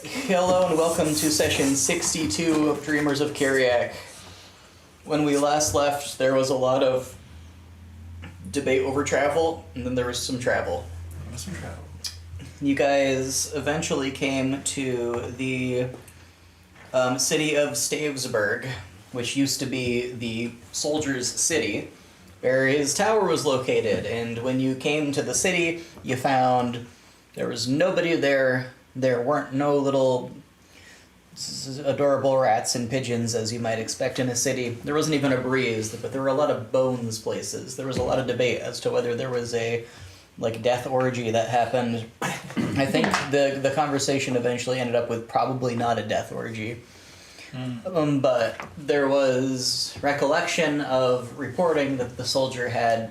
Hello and welcome to session 62 of Dreamers of Kiriak. When we last left, there was a lot of debate over travel, and then there was some travel. You guys eventually came to the city of Stavesburg, which used to be the soldier's city, where his tower was located. And when you came to the city, you found there was nobody there. There weren't no little adorable rats and pigeons as you might expect in a city. There wasn't even a breeze, but there were a lot of bones places. There was a lot of debate as to whether there was a death orgy that happened. I think the conversation eventually ended up with probably not a death orgy. But there was recollection of reporting that the soldier had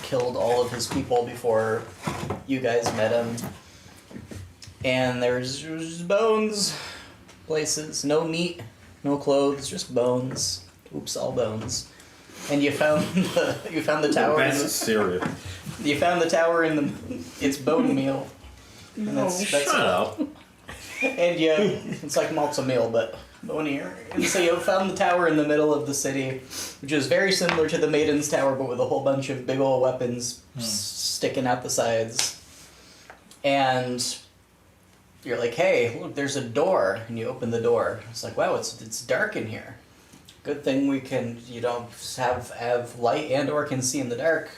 killed all of his people before you guys met him. And there's bones places, no meat, no clothes, just bones. Oops, all bones. And you found the tower. Best cereal. You found the tower in the. It's bone meal. No, shut up. And it's like malt's a meal, but bonier. And so you found the tower in the middle of the city, which is very similar to the Maiden's Tower, but with a whole bunch of big old weapons sticking out the sides. And you're like, hey, look, there's a door, and you open the door. It's like, wow, it's dark in here. Good thing we can, have light and or can see in the dark.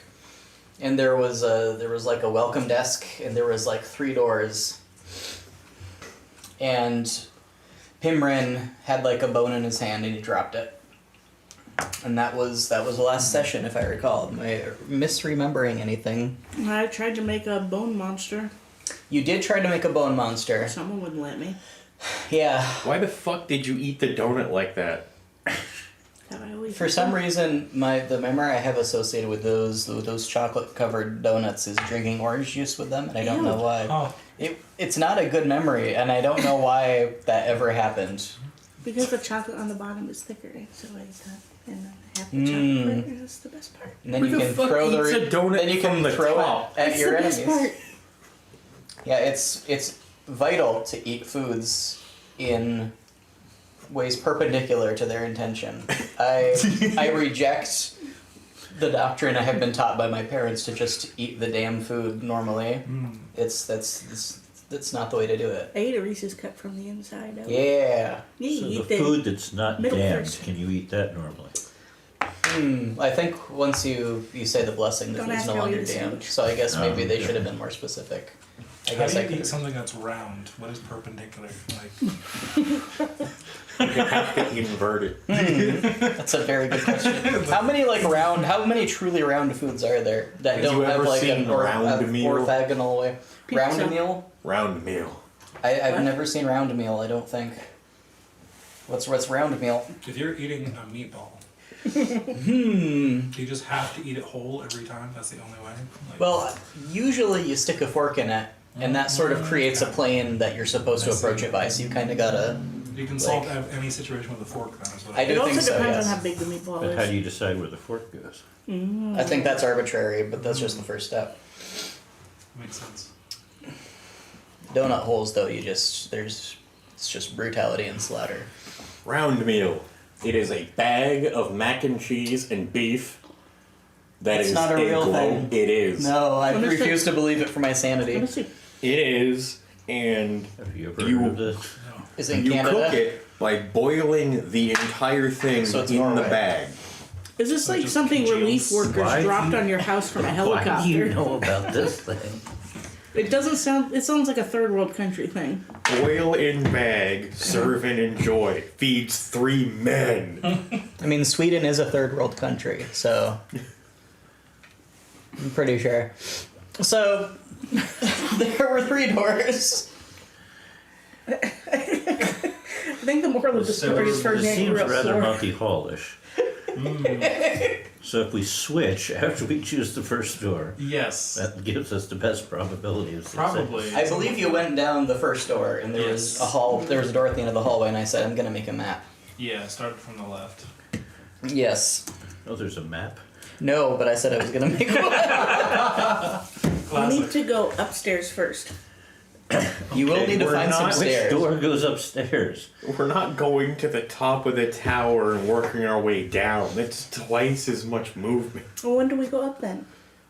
And there was like a welcome desk, and there was like 3 doors. And Pimrin had like a bone in his hand, and he dropped it. And that was the last session, if I recall. Am I misremembering anything? I tried to make a bone monster. You did try to make a bone monster. Someone wouldn't let me. Yeah. Why the fuck did you eat the donut like that? Have I always For some reason, the memory I have associated with those chocolate-covered donuts is drinking orange juice with them, and I don't know why. Oh. It's not a good memory, and I don't know why that ever happened. Because the chocolate on the bottom is thicker, so I ate that. And then half the chocolate is the best part. And then Who you the can fuck throw eats a donut then you can from the throw top? it at It's your the best enemies. part. Yeah, it's vital to eat foods in ways perpendicular to their intention. I reject the doctrine I have been taught by my parents to just eat the damn food normally. That's not the way to do it. I ate a Reese's cup from the inside out. Yeah. You So eat the food that's not middle damned, first. can you eat that normally? I think once you say the blessing, the Don't food's ask no how I longer eat a damned. sandwich. So I guess maybe they yeah. should have been more specific. I How guess do I you could. eat something that's round? What is perpendicular? Like, You have to invert it. That's a very good question. How many truly round foods are there that Have don't you have ever like seen an round meal? orthogonal way? Pizza. Round meal? Round meal. I've What? never seen round meal. I don't think. What's round meal? if you're eating a meatball, do you just have to eat it whole every time? That's the only way? Like, Well, usually you stick a fork in it, and that sort of creates a plane that you're supposed to I see. approach it by. So you kind of gotta. you can solve any situation with a fork then, is what I It do also think so, depends yes. on how big the meatball But how do is. you decide where the fork goes? I think that's arbitrary, but that's just the first step. Makes sense. Donut holes, though, it's just brutality and slaughter. Round meal. It is a bag of mac and cheese and beef. That's Is not a real thing. It is. No, I Let me see. refuse to believe it for my Let sanity. me see. It is, and Have you ever You- heard of this? Is it in you Canada? cook it by boiling the entire thing So it's in Norway. the bag. Is this like just something congeals. relief workers Why do dropped you- on your house from a Why helicopter? do you know about this thing? It sounds like a third world country thing. Boil in bag, serve and enjoy. Feeds 3 men. I mean, Sweden is a third world country, so I'm pretty sure. So there were 3 doors. I think the moral of the story is It Ferdinand seems grew up rather poor. Monty Hallish. So if we switch after we choose the first door, Yes. that gives us the best probability of success. Probably. I believe you went down the first door, and there was Yes. a hall. There was a door at the end of the hallway, and I said, "I'm gonna make a map." Yeah, start from the left. Yes. Oh, there's a map. No, but I said I was gonna make one. We need Classic. to go upstairs first. You will need to we're find some not- Which stairs. door goes upstairs? We're not going to the top of the tower and working our way down. That's twice as much movement. Well, when do we go up then?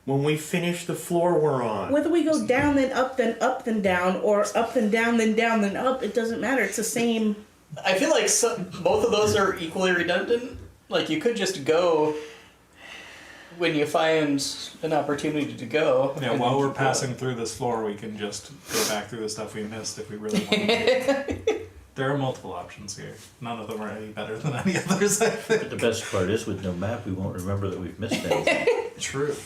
When we finish the floor we're on. Whether we go down then up then down, or up then down then up, it doesn't matter. It's the same. I feel like both of those are equally redundant. Like, you could just go when you find an opportunity to go. Yeah, and while then we're keep passing through this floor, we can just go back through the stuff we missed if we really want to. There are multiple options here. None of them are any better than any others, I think. But the best part is, with no map, we won't remember that we've missed anything. True.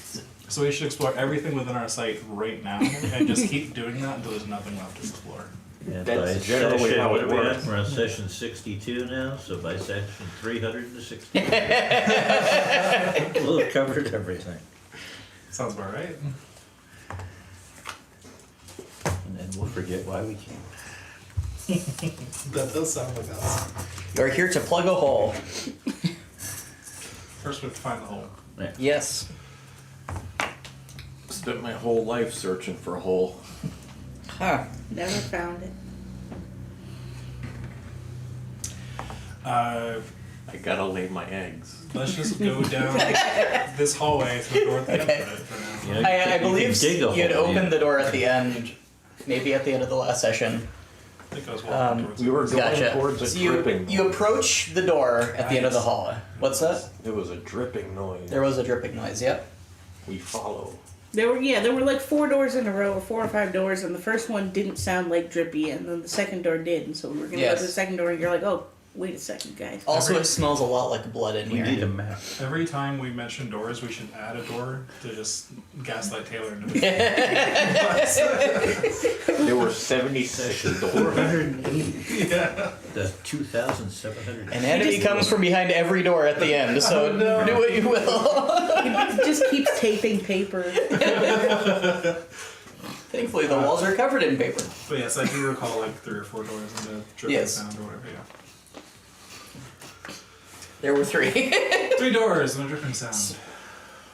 So we should explore everything within our sight right now and just keep doing that until there's nothing left to explore. And That's by generally session, how what it are we at? works. We're on session 62 now, so by session 360, we'll have covered everything. Sounds about right. And then we'll forget why we came. That does sound like us. You're here to plug a hole. First we have to find the hole. Yes. Spent my whole life searching for a hole. Huh. Never found it. I gotta lay my eggs. Let's just go down this hallway through the door at the end of it for now. You know, I you can believe dig a you had hole, opened yeah. the door at the end, maybe at the end of the last session. I think I was walking towards We were going Gotcha. towards a So dripping. you approach the door at the end of the hall. What's that? It was a dripping noise. There was a dripping noise, yep. We follow. There were like 4 doors in a row, or 4 or 5 doors, and the first one didn't sound like drippy, and then the second door did, and so we were gonna go Yes. to the second door, and you're like, oh, wait a second, guys. Also, it smells a lot like blood in We here. need a map. Every time we mention doors, we should add a door to just gaslight Taylor into it. There were 76 doors. 480. Yeah. The 2,700. An enemy comes from behind every door at the end, so Oh, no. do what you will. It just keeps taping paper. Thankfully, the walls are covered in paper. But yes, I do recall like 3 or 4 doors and the dripping Yes. sound or whatever, yeah. There were 3. 3 doors and a dripping sound.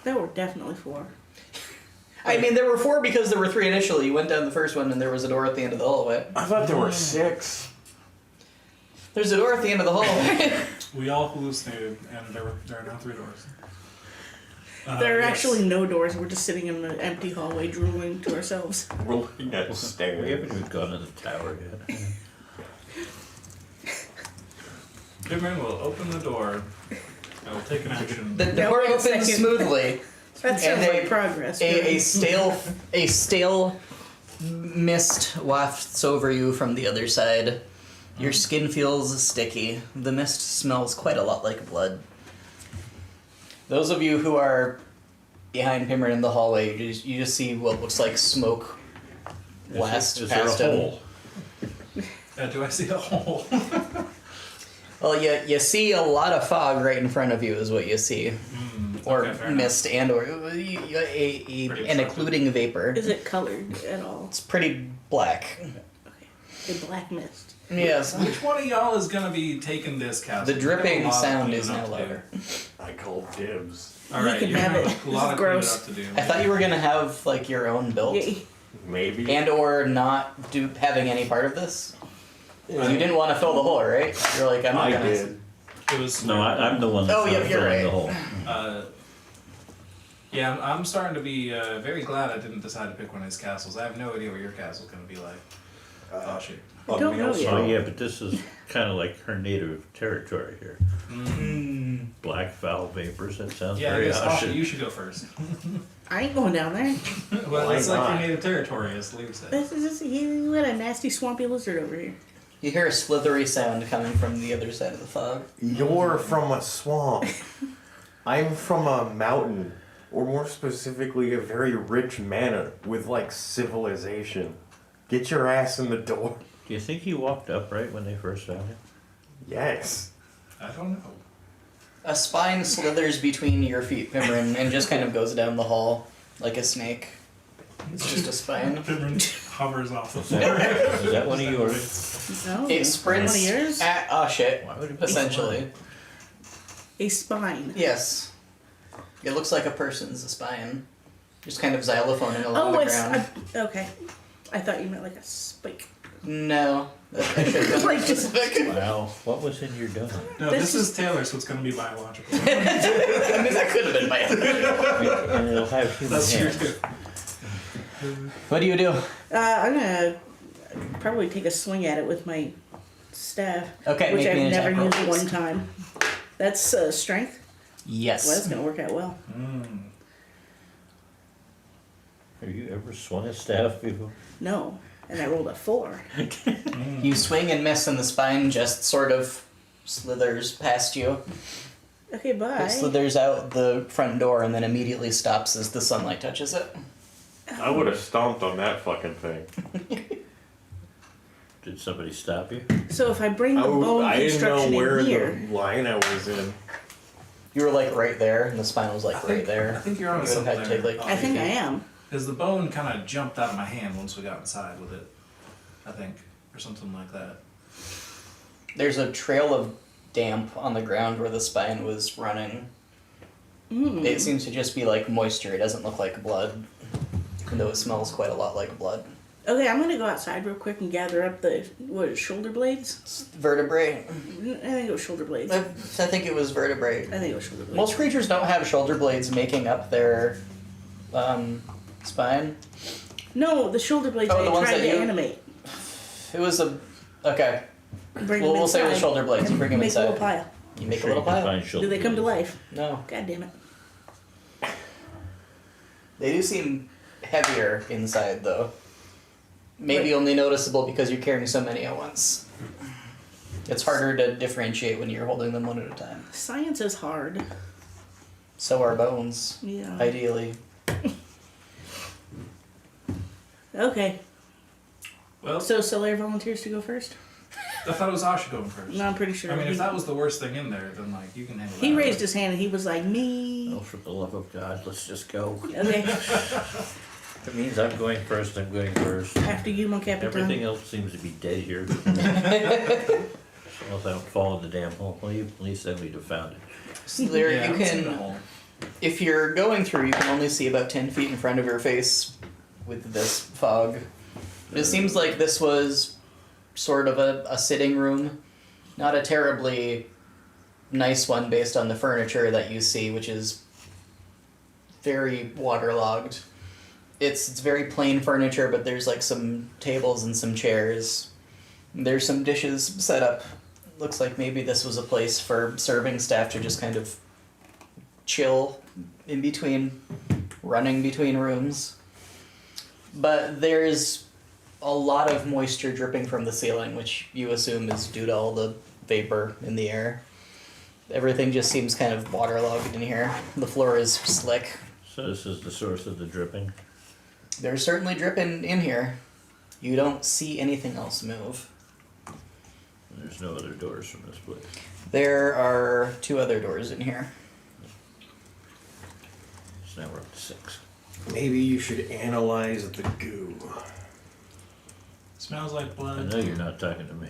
There were definitely 4. I mean, there were 4 because there were 3 initially. You went down the first one, and there was a door at the end of the hallway. I thought there were 6. There's a door at the end of the hallway. We all hallucinated, and there are now 3 doors. There are yes. actually no doors. We're just sitting in an empty hallway drooling to ourselves. We're looking at We stairs. haven't even gone to the tower yet. Goodman will open the door. I will take an action. The Now, door wait a opens second. smoothly. That sounds And like progress. A stale mist wafts over you from the other side. Your skin feels sticky. The mist smells quite a lot like blood. Those of you who are behind Pimmer in the hallway, you just see what looks like smoke blast Is there a past him. hole? Do I see a hole? Well, you see a lot of fog right in front of you is what you see. Or okay, fair mist and or an obstructed. occluding vapor. Is it colored at all? It's pretty black. Okay. A black mist. Yes. Which one of y'all is gonna be taking this castle? The dripping We got a lot of sound cleaning is now up to do. louder. I call dibs. All You right, can you have have it. a This lot is of gross. cleaning up to do. I thought you were gonna have like your own build Yeah. Maybe. and or not having any part of this. You didn't want to fill the hole, right? You're like, I'm not I gonna. did. It was No, I'm the one that's Oh, yeah, not you're filling right. the hole. Yeah, I'm starting to be very glad I didn't decide to pick one of these castles. I have no idea what your castle's gonna be like. Oh shit. I don't know yet. Oh yeah, but this is kind of like her native territory here. Black foul vapors. That sounds Yeah, I very guess Asha, Asha. you should go first. I ain't going down there. Well, Why it's like not? your native territory, as Lee said. This is you got a nasty swampy lizard over here. You hear a slithery sound coming from the other side of the fog. You're from a swamp. I'm from a mountain. Or more specifically, a very rich manor with, like, civilization. Get your ass in the door. Do you think he walked upright when they first found him? Yes. I don't know. A spine slithers between your feet, Pimmerin, and just kind of goes down the hall like a snake. It's just a spine. Pimmerin hovers off the Is floor. that, is that one of yours? No. It sprints One of yours? at shit, Why would it be essentially. A spine. Yes. It looks like a person's spine. Just kind of xylophoning along Oh, the it's ground. okay. I thought you meant like a spike. No. I should have been Like just- specific. Wow, what was in your donut? No, This this is Taylor, so it's going to be biological. I mean, that could have been my answer. And it'll have human That's true hands. too. What do you do? I'm gonna probably take a swing at it with my staff, Okay, which make me I've an never attack roll, used please. one time. That's strength. Yes. Well, that's gonna work out well. Have you ever swung a staff before? No, and I rolled a 4. You swing and miss, and the spine just sort of slithers past you. Okay, bye. It slithers out the front door and then immediately stops as the sunlight touches it. I would have stomped on that fucking thing. Did somebody stop you? So if I bring the bone I didn't know construction where in here, the line I was in. You were like right there, and the spine was like I right there. think you're on You would have something had to take, there. like, I think I am. Because the bone kind of jumped out of my hand once we got inside with it, I think, or something like that. There's a trail of damp on the ground where the spine was running. It seems to just be like moisture. It doesn't look like blood, even though it smells quite a lot like blood. Okay, I'm gonna go outside real quick and gather up the shoulder blades. It's vertebrae. I think it was shoulder blades. I think it was vertebrae. I think it was shoulder blades. Most creatures don't have shoulder blades making up their spine. No, the shoulder blades Oh, the I ones tried that to you- animate. It was a okay. Bring We'll them say with inside. shoulder blades. You bring them Make a inside. little pile. You make a Sure little you can pile. find Do shoulder they come to blades. life? No, God damn it. they do seem heavier inside though. Maybe only noticeable because you're carrying so many at once. It's harder to differentiate when you're holding them one at a time. Science is hard. So are bones, Yeah. ideally. Okay. Well, So Solaire volunteers to go first? I thought it was Asha going first. No, I'm pretty sure. I mean, he, if that was the worst thing in there, then like you can handle that. he raised his hand and he was like, me. Oh, for the love of God, let's just go. Okay. If it means I'm going first, I'm going first. After you, mon capitan. Everything else seems to be dead here. Unless I don't fall in the damn hole. Well, at least then we'd have found it. So there Yeah, I you don't see the can, hole. if you're going through, you can only see about 10 feet in front of your face with this fog. It seems like this was sort of a sitting room. Not a terribly nice one based on the furniture that you see, which is very waterlogged. It's very plain furniture, but there's like some tables and some chairs. There's some dishes set up. Looks like maybe this was a place for serving staff to just kind of chill in between, running between rooms. But there's a lot of moisture dripping from the ceiling, which you assume is due to all the vapor in the air. Everything just seems kind of waterlogged in here. The floor is slick. So this is the source of the dripping. There's certainly dripping in here. You don't see anything else move. There's no other doors from this place. There are 2 other doors in here. So now we're up to 6. Maybe you should analyze the goo. Smells like I blood. know you're not talking to me.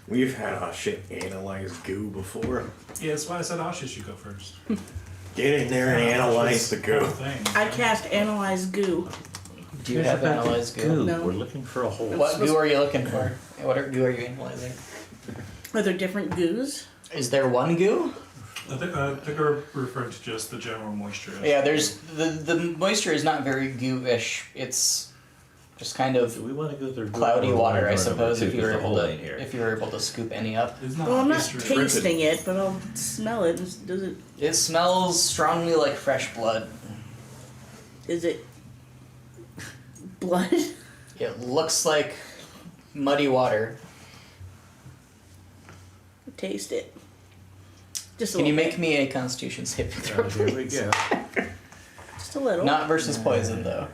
We've had our shit analyze goo before. Yeah, that's why I said Asha should go first. Get in there and analyze the Whole goo. thing. I cast Analyze Goo. Do you have analyzed goo? No. We're looking for a hole. What goo are you looking for? What goo are you analyzing? Are there different goos? Is there one goo? I think we're referring to just the general moisture. Yeah, there's the moisture is not very goo-ish. It's just kind of Do we want to go through cloudy water, I suppose, if you were the able hole to ain't here. if you were able to scoop any up. It's not Well, I'm not history. tasting it, but I'll smell it. Does it? It smells strongly like fresh blood. Is it blood? It looks like muddy water. Taste it. Just a Can you little make me a Constitution saving throw? Oh, here we please? go. bit. Just a little. Not versus poison though.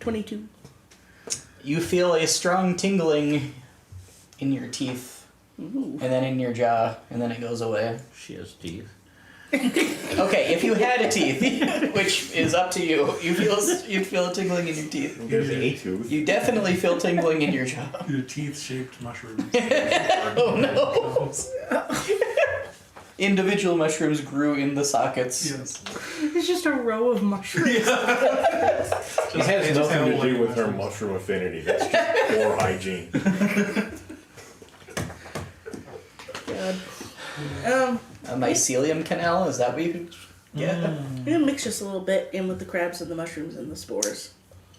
22. You feel a strong tingling in your teeth, Ooh. and then in your jaw, and then it goes away. She has teeth. Okay, if you had a teeth, which is up to you, you'd feel a tingling in your teeth. There's a tooth. You definitely feel tingling in your jaw. Your teeth-shaped mushrooms. Oh no! Individual mushrooms grew in the sockets. Yes. It's just a row of mushrooms. It has just nothing to have do white with her mushrooms. mushroom affinity. That's just poor hygiene. God. A mycelium canal? Is that what you could get? I'm gonna mix just a little bit in with the crabs and the mushrooms and the spores.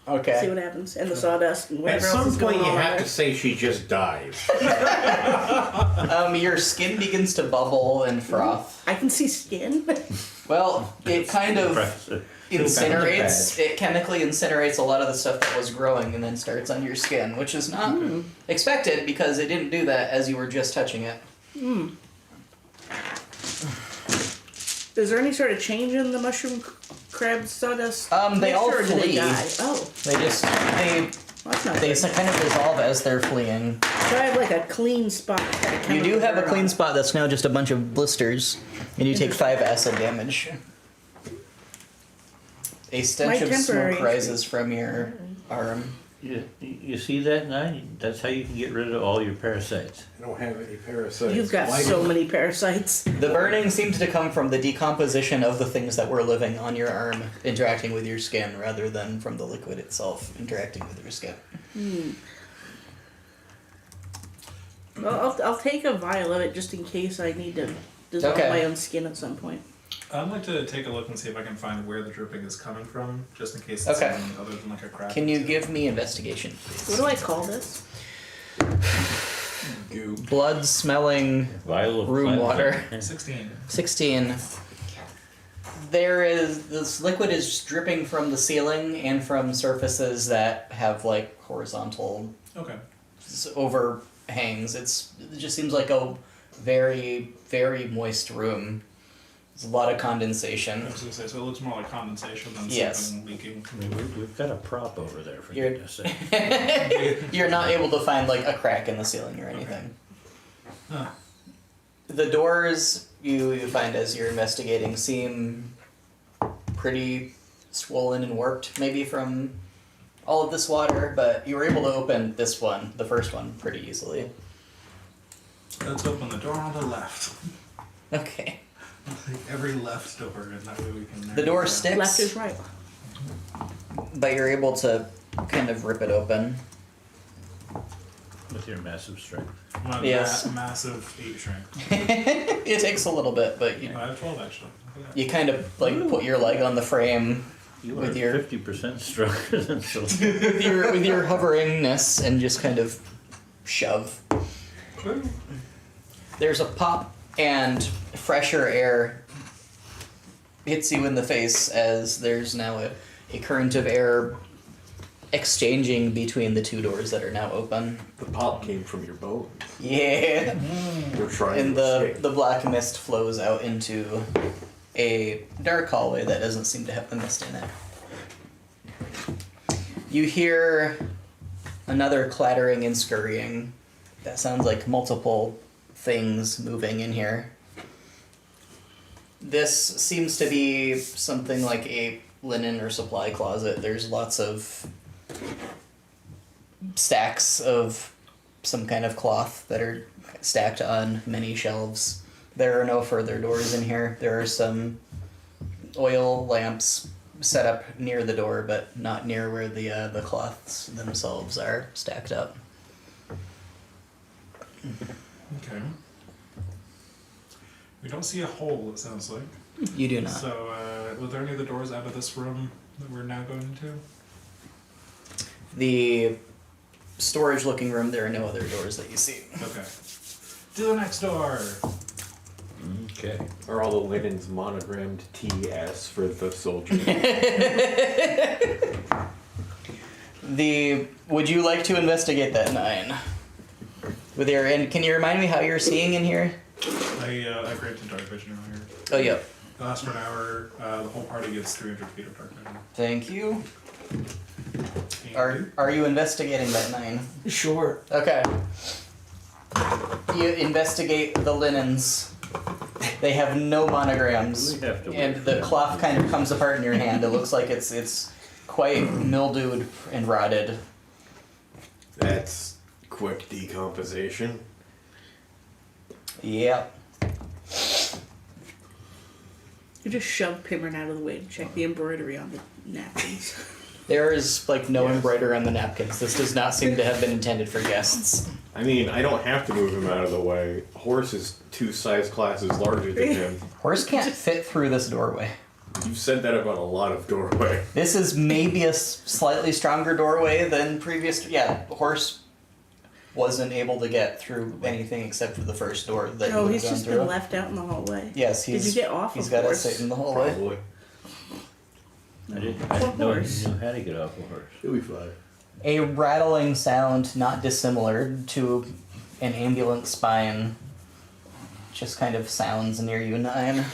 See Okay. what happens. And the sawdust and At whatever else some is point, going you on have there. to say she just dies. Your skin begins to bubble and froth. I can see skin. Well, it kind of Impressive. incinerates. It chemically incinerates a lot of the stuff that was growing and then starts on your skin, which is not expected because it didn't do that as you were just touching it. Is there any sort of change in the mushroom crab sawdust? They all mixture, or do they flee. die? Oh, They just well, that's not they good. kind of dissolve as they're fleeing. So I have like a clean spot. That I You do chemical have a burn clean on. spot that's now just a bunch of blisters, and you take 5 acid damage. A stench My of temporary smoke rises from your arm. You see that now? That's how you can get rid of all your parasites. I don't have any parasites. You've got Why so do- many parasites. The burning seems to come from the decomposition of the things that were living on your arm interacting with your skin rather than from the liquid itself interacting with your skin. Well, I'll take a vial of it just in case I need to dissolve Okay. my own skin at some point. I'd like to take a look and see if I can find where the dripping is coming from, just in case it's Okay. something other than like a crab. Can you give me investigation, please? What do I call this? goo? Blood smelling Vial of room cleansing. water. 16. 16. This liquid is dripping from the ceiling and from surfaces that have like horizontal Okay. overhangs. It just seems like a very, very moist room. There's a lot of I condensation. was gonna say, so it looks more like condensation than Yes. something leaking. I mean, we've got a prop over there for You're- goodness sake. You're not able to find like a crack in the ceiling or anything. Huh. The doors you find as you're investigating seem pretty swollen and warped, maybe from all of this water, but you were able to open this one, the first one, pretty easily. Let's open the door on the left. Okay. Every left door, and that way we can. The door narrow it down. sticks, Left is right. but you're able to kind of rip it open. With your massive strength. My Yes. massive 8 strength. It takes a little bit, but I have 12 actually. Look at that. you kind of like put your leg on the frame You with are your 50% stronger than Sylvia. with your hoveringness and just kind of shove. Woo. There's a pop and fresher air hits you in the face as there's now a current of air exchanging between the 2 doors that are now open. The pop came from your bones. Yeah. You're trying And to the escape. black mist flows out into a dark hallway that doesn't seem to have the mist in it. You hear another clattering and scurrying. That sounds like multiple things moving in here. This seems to be something like a linen or supply closet. There's lots of stacks of some kind of cloth that are stacked on many shelves. There are no further doors in here. There are some oil lamps set up near the door, but not near where the cloths themselves are stacked up. Okay. We don't see a hole, it sounds like. You do not. So, were there any of the doors out of this room that we're now going into? The storage-looking room, there are no other doors that you see. Okay. To the next door! Okay. Are all the linens monogrammed TS for the soldier? Would you like to investigate that 9? With your, and can you remind me how you're seeing in here? I granted dark vision earlier. Oh, yeah. Lasts for an hour. The whole party gets 300 feet of dark vision. Thank you. And Are you investigating that 9? Sure. Okay. You investigate the linens. They have no monograms, We have to and wait. the cloth kind of comes apart in your hand. It looks like it's quite mildewed and rotted. That's quick decomposition. Yep. You just shove Pimmern out of the way to check the embroidery on the napkins. There is like no Yes. embroidery on the napkins. This does not seem to have been intended for guests. I mean, I don't have to move him out of the way. Horse is 2 size classes larger than him. Horse can't fit through this doorway. You've said that about a lot of doorway. This is maybe a slightly stronger doorway than previous. Yeah, Horse wasn't able to get through anything except for the first door that Oh, he he's gone just through. been left out in the hallway. Yes, Did you get off He's of got to Horse? sit in the hallway. Probably. I didn't What know horse? you knew how to get off a horse. He'll be fine. A rattling sound not dissimilar to an ambulance spine just kind of sounds near you, Nine.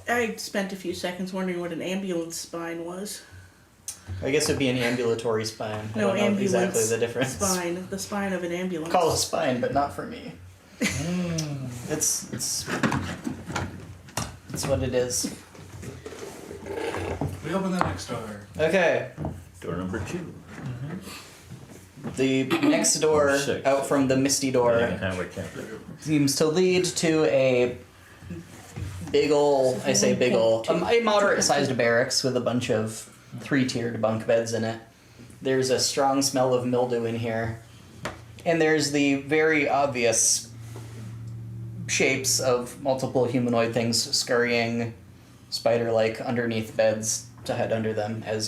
I spent a few seconds wondering what an ambulance spine was. I guess it would be an ambulatory spine. I No, don't know ambulance exactly the difference. spine. The spine of an ambulance. Call it spine, but not for me. It's what it is. We open the next door. Okay. Door number 2. The next door 6. out from the misty door Hammer Temple. seems to lead to a big ol', I say big ol', a moderate sized barracks with a bunch of 3-tiered bunk beds in it. There's a strong smell of mildew in here. And there's the very obvious shapes of multiple humanoid things scurrying spider-like underneath beds to hide under them as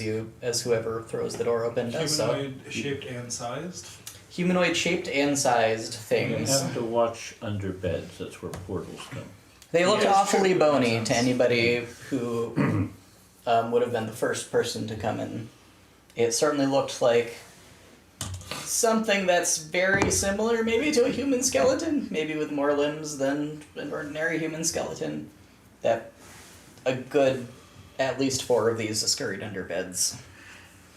whoever throws the door open does so. Humanoid shaped and sized. Humanoid shaped and sized You things. have to watch under beds. That's where portals come. They look Yes, awfully true. bony Makes to sense. anybody who would have been the first person to come in. It certainly looked like something that's very similar maybe to a human skeleton, maybe with more limbs than an ordinary human skeleton. That a good at least 4 of these scurried under beds.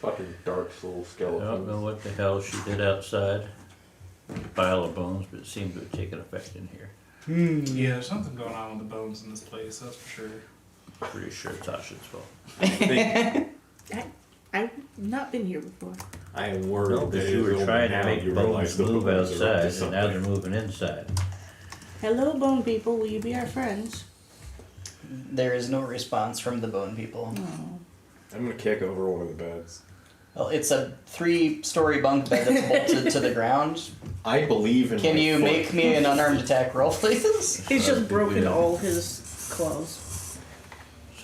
Fucking dark soul I don't know skeleton. what the hell she did outside. Pile of bones, but it seemed to have taken effect in here. Yeah, there's something going on with the bones in this place, that's for sure. Pretty sure Tasha's fault. I've not been here before. I am worried No, that because you were trying to make bones move outside, and now they're moving inside. Hello, bone people. Will you be our friends? There is no response from the bone people. Oh. I'm gonna kick over one of the beds. Well, it's a 3-story bunk bed that's bolted to the ground. I believe in Can my you foot. make me an unarmed attack roll, please? He's just do broken we- all his clothes.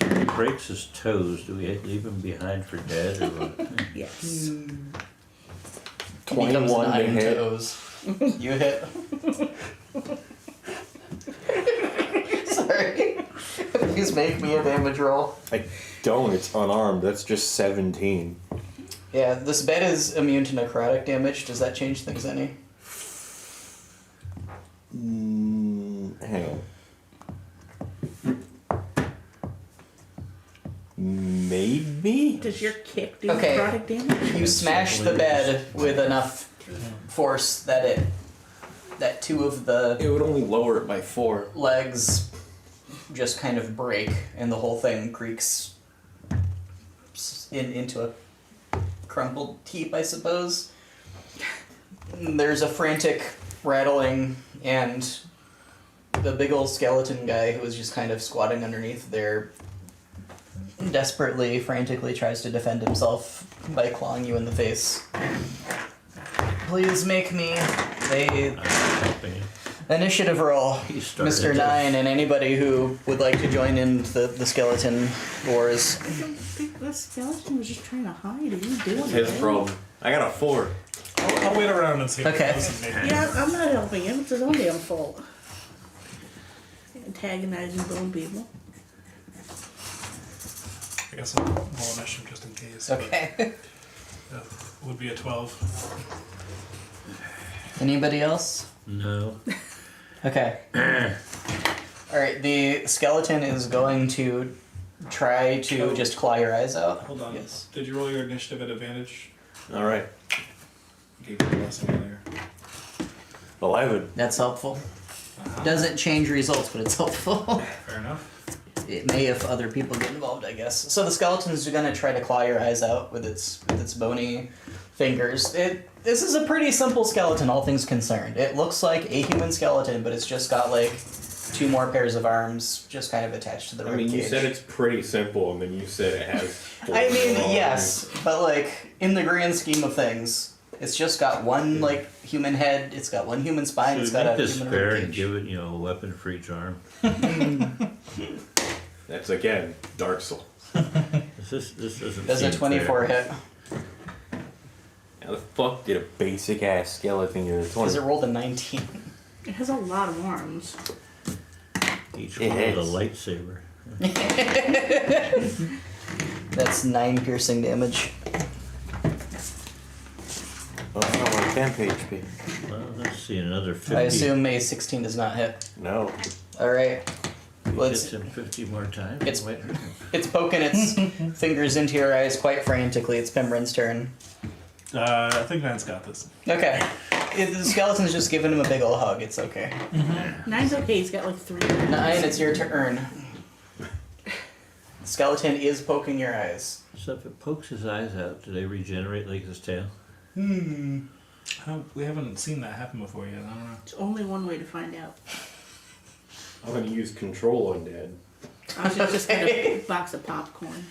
So if he breaks his toes, do we leave him behind for dead or what? Yes. Becomes 21 to 9 hit. toes. You hit. Sorry. Please make me a damage roll. I don't. It's unarmed. That's just 17. Yeah, this bed is immune to necrotic damage. Does that change things any? Hang on. Maybe? Does your kick do Okay. necrotic damage? You smash the bed with enough force that that 2 of the It would only lower it by 4. legs just kind of break and the whole thing creaks into a crumpled heap, I suppose. There's a frantic rattling, and the big old skeleton guy who was just kind of squatting underneath there desperately, frantically tries to defend himself by clawing you in the face. Please make me a I'm helping you. initiative roll, He started Mr. this. 9, and anybody who would like to join in the skeleton wars. I don't think the skeleton was just trying to hide. Are you doing It's his it? problem. I got a 4. I'll wait around and see if Okay. it doesn't maybe. Yeah, I'm not helping him. It's his own damn fault. Antagonizing bone people. I guess I'll roll initiative just in case. but, Okay. would be a 12. Anybody else? No. Okay. Alright, the skeleton is going to try to just claw your eyes out. Hold on. Yes. Did you roll your initiative at advantage? Alright. Gave you a blessing earlier. 11. That's helpful. Uh-huh. Doesn't change results, but it's helpful. Fair enough. It may if other people get involved, I guess. So the skeleton's gonna try to claw your eyes out with its bony fingers. This is a pretty simple skeleton, all things concerned. It looks like a human skeleton, but it's just got like 2 more pairs of arms just kind of attached to the I rib mean, you cage. said it's pretty simple, and then you said it has. I mean, 4 arms. yes, but like in the grand scheme of things, it's just got one like human head. It's got one human spine. Should It's we got make a this human fair rib and cage. give it, a weapon for each arm? That's again Dark Souls. This doesn't Does seem a 24 fair. hit? How the fuck did a basic ass skeleton get a 20? Because it rolled a 19. It has a lot of arms. Each It one with a is. lightsaber. That's 9 piercing damage. Oh, it's not like 10 HP. Well, let's see, another 50. I assume a 16 does not hit. No. Alright. Well, Hits it's, him 50 more times. it's- Wait. it's poking its fingers into your eyes quite frantically. It's Pimrin's turn. I think Van's got this. Okay. The skeleton's just giving him a big ol' hug. It's okay. 9's okay. He's got like 3. 9, it's your turn. The skeleton is poking your eyes. So if it pokes his eyes out, do they regenerate like his tail? We haven't seen that happen before yet. I don't know. It's only one way to find out. I'm gonna use Control Undead. I was just get a box of popcorn.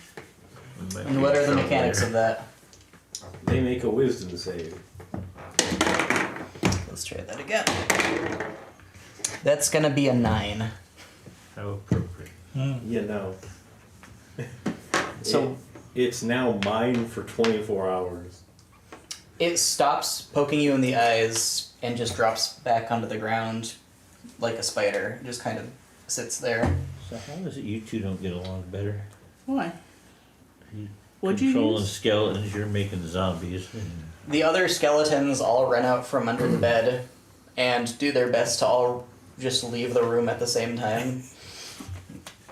We might And be what in are the trouble mechanics there. of that? They make a Wisdom save. Let's try that again. That's gonna be a 9. How appropriate. You know. So it's now mine for 24 hours. it stops poking you in the eyes and just drops back onto the ground like a spider. It just kind of sits there. So how is it you two don't get along better? Why? You What'd you controlling use? skeletons, you're making zombies. The other skeletons all run out from under the bed and do their best to all just leave the room at the same time.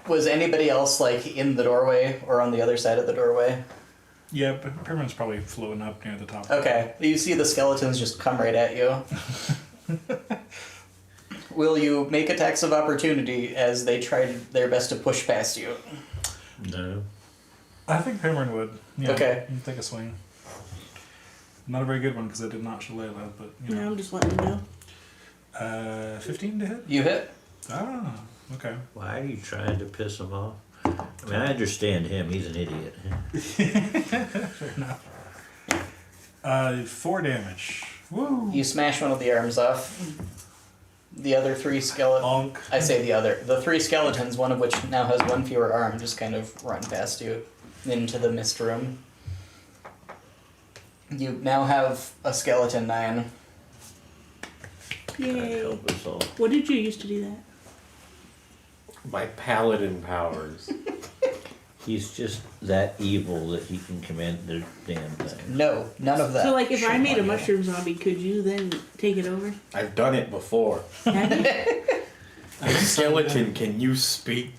Was anybody else like in the doorway or on the other side of the doorway? Yeah, but Permanent's probably floating up near the top. Okay, you see the skeletons just come right at you. Will you make attacks of opportunity as they try their best to push past you? No. I think Permanent would. Yeah, Okay. you can take a swing. Not a very good one because I did not shillelagh, but you No, know. I'm just letting him go. 15 to hit? You hit? Ah, okay. Why are you trying to piss him off? I mean, I understand him. He's an idiot. Fair enough. 4 damage. Woo! You smash one of the arms off. The other 3 skeletons. Bonk. I say the other. The 3 skeletons, one of which now has 1 fewer arm, just kind of run past you into the mist room. You now have a skeleton 9. God Yay. help us all. What did you use to do that? My paladin powers. He's just that evil that he can command the damn thing. No, none of that. So, like, if I Shame made a on you. mushroom zombie, could you then take it over? I've done it before. Have you? Skeleton, can you speak?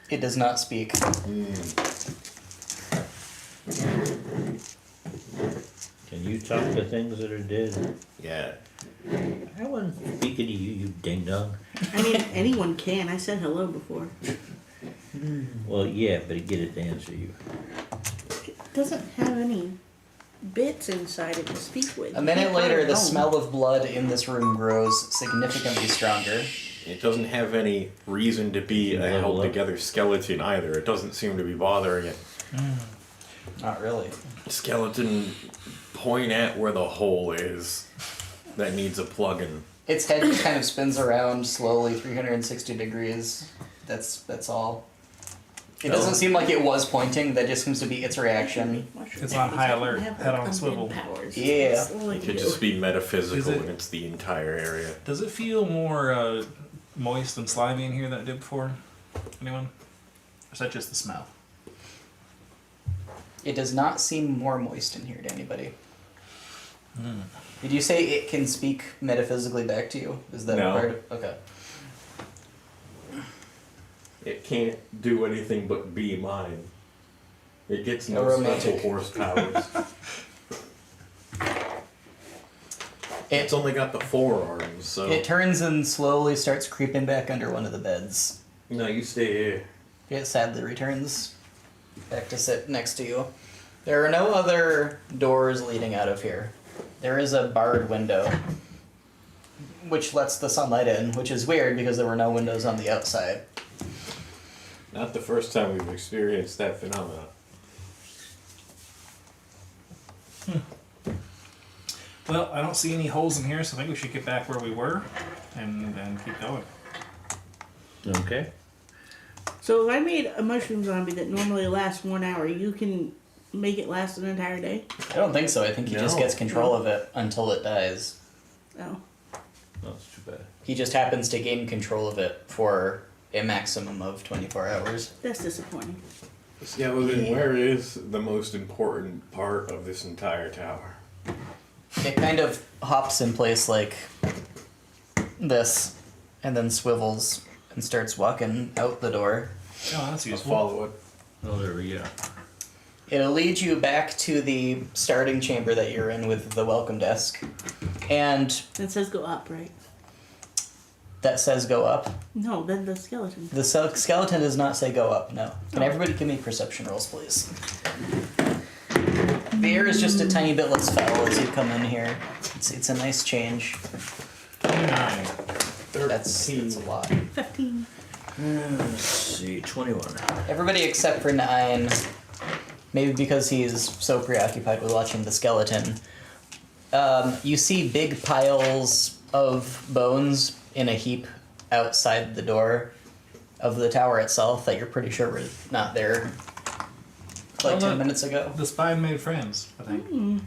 It does not speak. Can you talk to things that are dead? Yeah. I wasn't speaking to you, you ding dong. I mean, anyone can. I said hello before. Well, yeah, but get it to answer you. It doesn't have any bits inside it to speak with. A You minute can't put later, it the home. smell of blood in this room grows significantly stronger. It doesn't have any reason to be a Level held up. together skeleton either. It doesn't seem to be bothering it. Not really. Skeleton, point at where the hole is. That needs a plug-in. Its head just kind of spins around slowly, 360 degrees. That's all. It doesn't seem like it was pointing. That just seems to be its reaction. Mushroom It's on zombies high don't alert, have head on undead swivel. Powers. Yeah. That's all I It can could do. just be metaphysical Is it- and it's the entire area. Does it feel more moist and slimy in here than it did before? Anyone? Or is that just the smell? It does not seem more moist in here to anybody. Did you say it can speak metaphysically back to you? Is that No. part of... Okay. It can't do anything but be mine. It gets no No romantic. special horse powers. It's only got the 4 arms, so... It turns and slowly starts creeping back under one of the beds. No, you stay here. It sadly returns back to sit next to you. There are no other doors leading out of here. There is a barred window. which lets the sunlight in, which is weird because there were no windows on the outside. Not the first time we've experienced that phenomenon. Well, I don't see any holes in here, so I think we should get back where we were and keep going. Okay. So if I made a mushroom zombie that normally lasts 1 hour, you can make it last an entire day? I don't think so. I think he just No. gets control of it until it dies. Oh. That's too bad. He just happens to gain control of it for a maximum of 24 hours. That's disappointing. Yeah, well then where is the most important part of this entire tower? It kind of hops in place like this, and then swivels and starts walking out the door. Oh, that's I'll useful. follow it. Oh, there we go. It'll lead you back to the starting chamber that you're in with the welcome desk. And It says go up, right? that says go up. No, then the skeleton. The skeleton does not say go up, no. Can everybody give me perception rolls, please? The air is just a tiny bit less foul as you come in here. It's a nice change. 29. That's a lot. 15. Let's see, 21. Everybody except for Nine, maybe because he's so preoccupied with watching the skeleton. You see big piles of bones in a heap outside the door of the tower itself that you're pretty sure were not there like 10 minutes ago. The spy made friends, I think.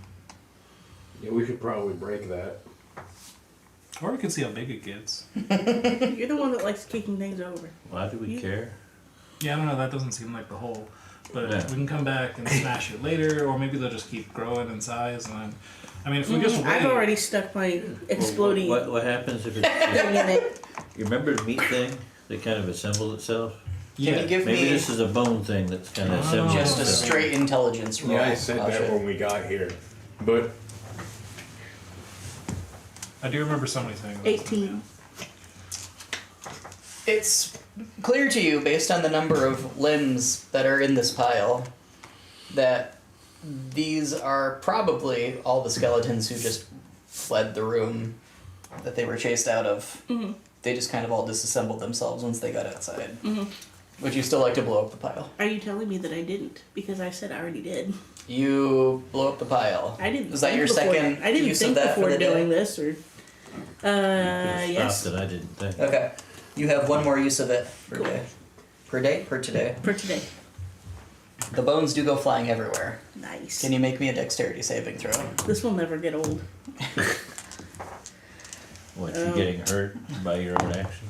Yeah, we should probably break that. Or we could see how big it gets. You're the one that likes kicking things over. Why do we care? Yeah, I don't know, that doesn't seem like the hole. But Yeah. we can come back and smash it later, or maybe they'll just keep growing in size. And then, I mean, if we just wait. I've already stuck my exploding What happens if it's thing in it. you remember the meat thing that kind of assembled itself? Can you give Maybe me this is a bone thing that's kind of Oh. assembled just a itself. straight intelligence roll? Yeah, I said that Asha? when we got here. But I do remember somebody saying that. 18. It's clear to you, based on the number of limbs that are in this pile, that these are probably all the skeletons who just fled the room that they were chased out of. Mm-hmm. They just kind of all disassembled themselves once they got outside. Would you still like to blow up the pile? Are you telling me that I didn't? Because I said I already did. You blow up the pile. I didn't. Is that think your before- second I didn't use think of that for before the day? doing this, or. Yes. Stuff that I didn't think. Okay. You have one more use of it per Cool. day. Per day? Per today. For today. The bones do go flying everywhere. Nice. Can you make me a dexterity saving throw? This will never get old. What, you getting hurt by your own action?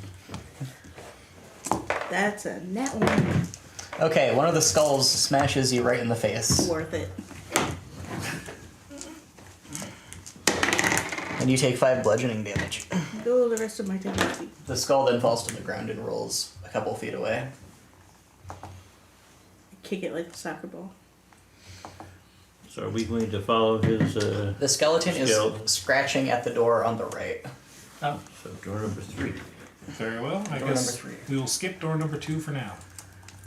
That's a nat one. Okay, one of the skulls smashes you right in the face. Worth it. And you take 5 bludgeoning damage. Go the rest of my 10 feet. The skull then falls to the ground and rolls a couple feet away. Kick it like a soccer ball. So are we going to follow his, The skeleton Skeleton. is scratching at the door on the right. Oh, so door number 3. very well. I Door guess number 3. we will skip door number 2 for now.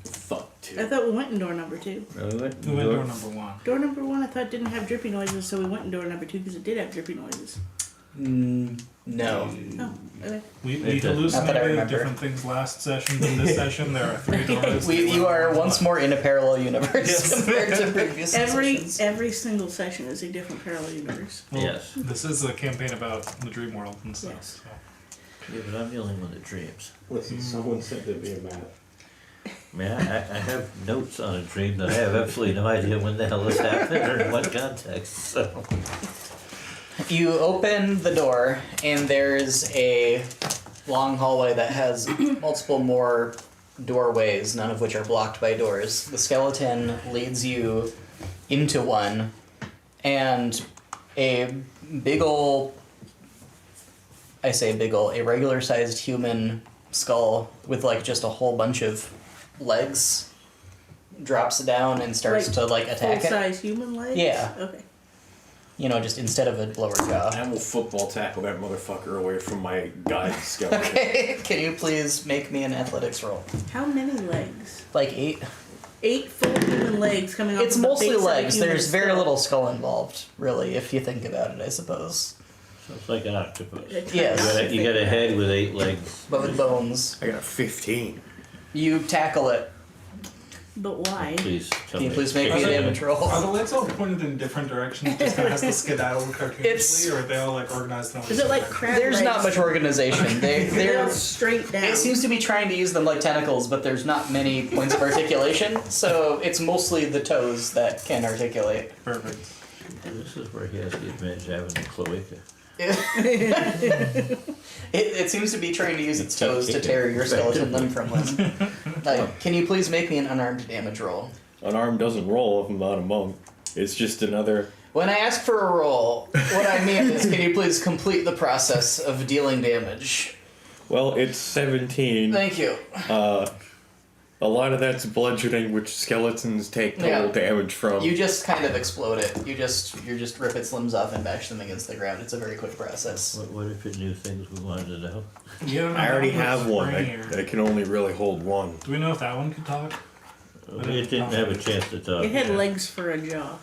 fuck I too. thought we went in door number 2. Really? We went door number 1. Door number 1 I thought didn't have drippy noises, so we went in door number 2 because it did have drippy noises. No. Oh, okay. We It doesn't- Not that I hallucinated remember. different things last session than this session. There are 3 doors. You are once more in a parallel universe Yes. compared to previous sessions. Every single session is a different parallel universe. Well, Yes. This is a campaign about the dream world and stuff. Yes. So. Yeah, but I'm the only one that dreams. Listen, someone said to be a map. I mean, I have notes on a dream that I have absolutely no idea when the hell this happened or in what context, so. You open the door, and there's a long hallway that has multiple more doorways, none of which are blocked by doors. The skeleton leads you into one, and a big ol', I say big ol', a regular sized human skull with like just a whole bunch of legs drops down and starts Like to like attack it. Full-size human legs? Yeah. Okay. You know, just instead of a lower jaw. I will football tackle that motherfucker away from my guide skeleton. Okay, can you please make me an athletics roll? How many legs? Like 8? 8 full human legs coming off It's of the mostly base of a legs. human There's very skull. little skull involved, really, if you think about it, I suppose. Sounds like an octopus. Yes. You got a head with 8 legs. but with bones. I got a 15. You tackle it. But why? Please tell Can you me. please make me a damage roll? Are the lights all pointed in different directions? Just kind of has to skedaddle cartoonishly, It's- or are they all like organized? In Is it like crab There's not legs? much organization. They're They're straight down. It seems to be trying to use them like tentacles, but there's not many points of articulation, so it's mostly the toes that can articulate. Perfect. This is where he has the advantage of having a cloaca. It seems to be trying to use its toes to tear your skeleton limb from limb. Can you please make me an unarmed damage roll? Unarmed doesn't roll if I'm not a monk. It's just another. When I ask for a roll, what I mean is, can you please complete the process of dealing damage? Well, it's 17. Thank you. A lot of that's bludgeoning, which skeletons take total Yeah. damage from. You just kind of explode it. You just rip its limbs off and bash them against the ground. It's a very quick process. What if it knew things we wanted to know? Yeah, I already have one. Brainier. I can only really hold one. Do we know if that one could talk? It didn't have a chance to talk. It had legs for a jaw.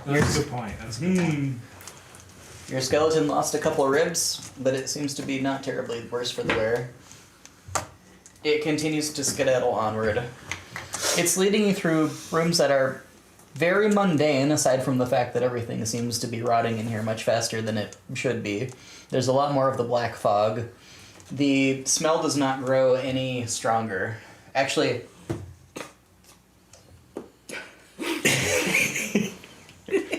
That's a good point. That's a good point. Your skeleton lost a couple of ribs, but it seems to be not terribly worse for the wearer. It continues to skedaddle onward. It's leading you through rooms that are very mundane, aside from the fact that everything seems to be rotting in here much faster than it should be. There's a lot more of the black fog. The smell does not grow any stronger. Actually,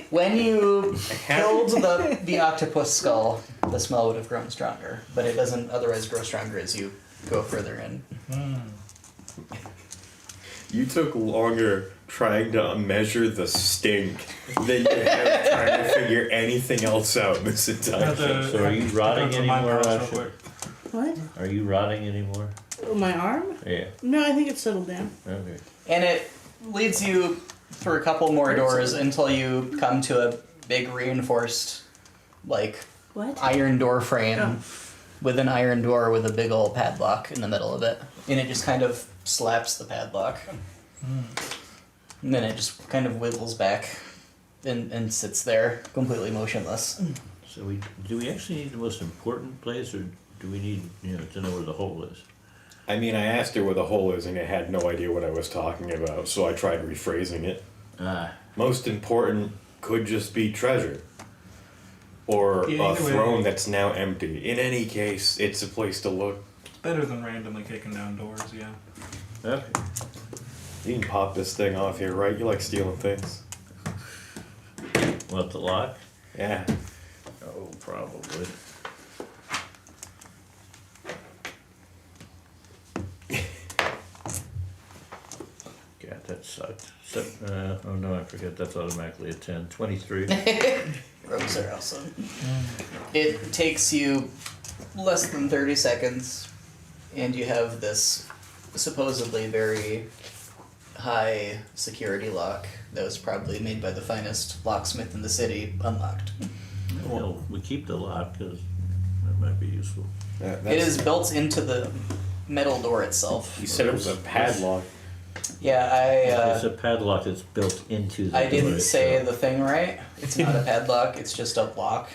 when you killed the octopus skull, the smell would have grown stronger, but it doesn't otherwise grow stronger as you go further in. You took longer trying to measure the stink than you have trying to figure anything else out in this entire thing. So are you rotting Go to my anymore, house real Asha? quick. What? Are you rotting anymore? Oh, my arm? Yeah. No, I think it's settled down. Okay. And it leads you through a couple more doors until you come to a big reinforced, like, What? iron door frame Oh. with an iron door with a big old padlock in the middle of it. And it just kind of slaps the padlock. And then it just kind of wiggles back and sits there, completely motionless. So do we actually need the most important place, or do we need to know where the hole is? I mean, I asked her where the hole is, and it had no idea what I was talking about, so I tried rephrasing it. Ah, Most important could just be treasure. Or Yeah, a either way. throne that's now empty. In any case, it's a place to look. Better than randomly kicking down doors, yeah. okay. You can pop this thing off here, right? You like stealing things. Want the lock? Yeah. Oh, probably. God, that sucked. So, oh no, I forget that's automatically a 10. 23. Rogues are awesome. It takes you less than 30 seconds, and you have this supposedly very high security lock that was probably made by the finest locksmith in the city unlocked. Well, we keep the lock because that might be useful. It is built into the metal door itself. You said it was a padlock. Yeah, It's a padlock that's built into the I door didn't say itself. the thing right. It's not a padlock, it's just a lock.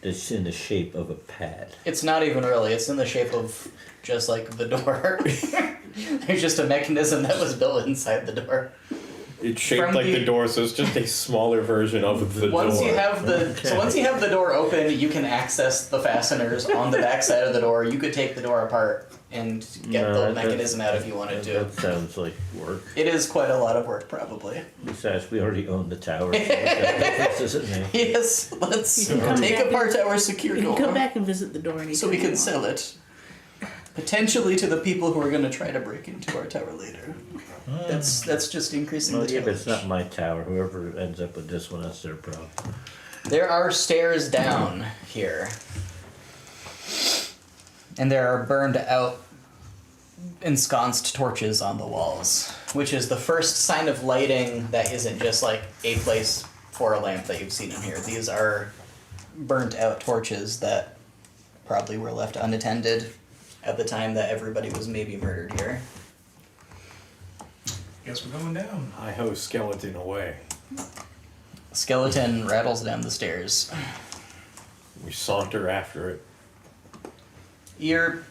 It's in the shape of a pad. It's not even really, it's in the shape of just like the door. There's just a mechanism that was built inside the door. It's shaped From like the- the door, so it's just a smaller version of the Once door. you have once you have the door open, you can access the fasteners on the back side of the door. You could take the door apart and get No, the that- mechanism out if you wanted to. That sounds like work. It is quite a lot of work, probably. Besides, we already own the tower. So what difference does it make? Yes, let's You can come take back apart our secure You can door come back and visit the door anytime so we you can want. sell it. Potentially to the people who are going to try to break into our tower later. That's just increasing Well, the yeah, challenge. but it's not my tower. Whoever ends up with this one, that's their problem. There are stairs down here. And there are burned out ensconced torches on the walls, which is the first sign of lighting that isn't just like a place for a lamp that you've seen in here. These are burnt out torches that probably were left unattended at the time that everybody was maybe murdered here. Guess we're going down. I hose skeleton away. Skeleton rattles down the stairs. We saunter after it. You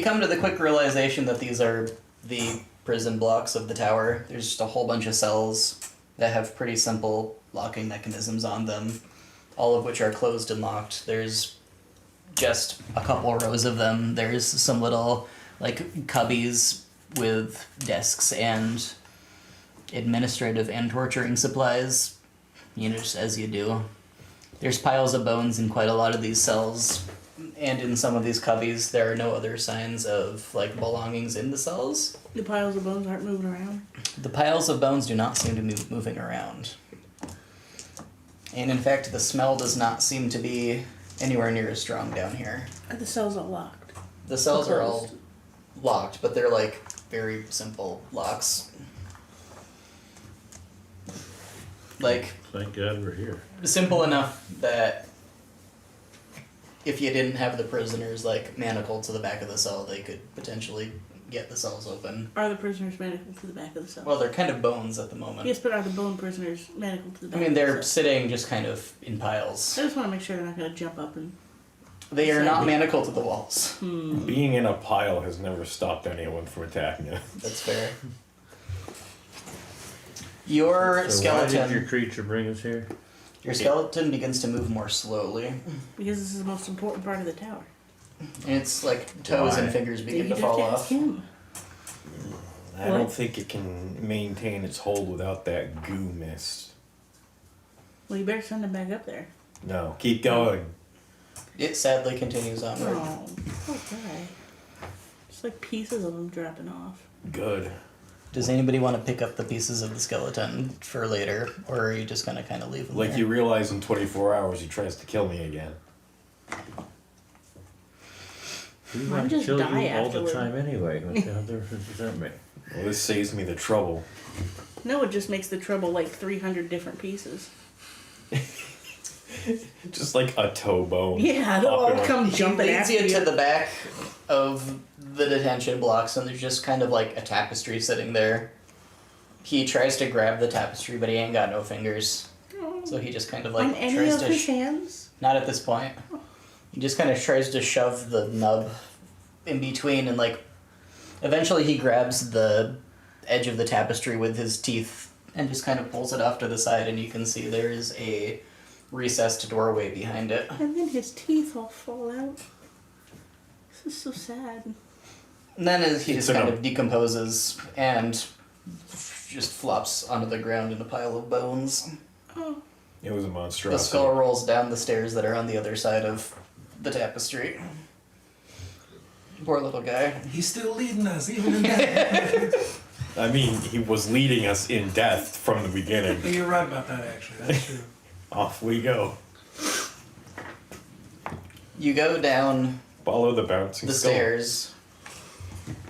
come to the quick realization that these are the prison blocks of the tower. There's just a whole bunch of cells that have pretty simple locking mechanisms on them, all of which are closed and locked. There's just a couple rows of them. There's some little like cubbies with desks and administrative and torturing supplies, just as you do. There's piles of bones in quite a lot of these cells, and in some of these cubbies there are no other signs of like belongings in the cells. The piles of bones aren't moving around. The piles of bones do not seem to be moving around. And in fact, the smell does not seem to be anywhere near as strong down here. Are the cells all locked? The cells are all Closed. locked, but they're like very simple locks. Like, Thank God we're here. simple enough that if you didn't have the prisoners like manacled to the back of the cell, they could potentially get the cells open. Are the prisoners manacled to the back of the cell? Well, they're kind of bones at the moment. Yes, but are the bone prisoners manacled to the back I mean, of the they're cell? sitting just kind of in piles. I just want to make sure they're not going to jump up and... They are So- not manacled to the walls. Being in a pile has never stopped anyone from attacking us. That's fair. Your So why did skeleton, your creature bring us here? your skeleton begins to move more slowly. Because this is the most important part of the tower. And its like toes and Why? fingers begin You to just fall ask off. him. I don't think it can maintain its hold without that goo mist. Well, you better send him back up there. No, keep going. It sadly continues onward. Oh, poor guy. Just like pieces of him dropping off. Good. Does anybody want to pick up the pieces of the skeleton for later, or are you just gonna kind of leave them Like there? you realize in 24 hours he tries to kill me again. We Mine want to just kill die you all afterward. the time anyway. What the hell difference does that make? Well, this saves me the trouble. No, it just makes the trouble like 300 different pieces. Just like a toe bone. Yeah, they'll all Popping up. come He jumping leads after you you. to the back of the detention blocks, and there's just kind of like a tapestry sitting there. He tries to grab the tapestry, but he ain't got no fingers, so he just kind of like On any tries of to. his hands? Not at this point. He just kind of tries to shove the nub in between, and like, eventually he grabs the edge of the tapestry with his teeth and just kind of pulls it off to the side, and you can see there is a recessed doorway behind it. And then his teeth all fall out. This is so sad. And then he just So kind no- of decomposes and just flops onto the ground in a pile of bones. Oh, It was a The monstrosity. skull rolls down the stairs that are on the other side of the tapestry. Poor little guy. He's still leading us, even in death. I mean, he was leading us in death from the beginning. You're right about that, actually. That's true. Off we go. You go down Follow the bouncing the skull. stairs,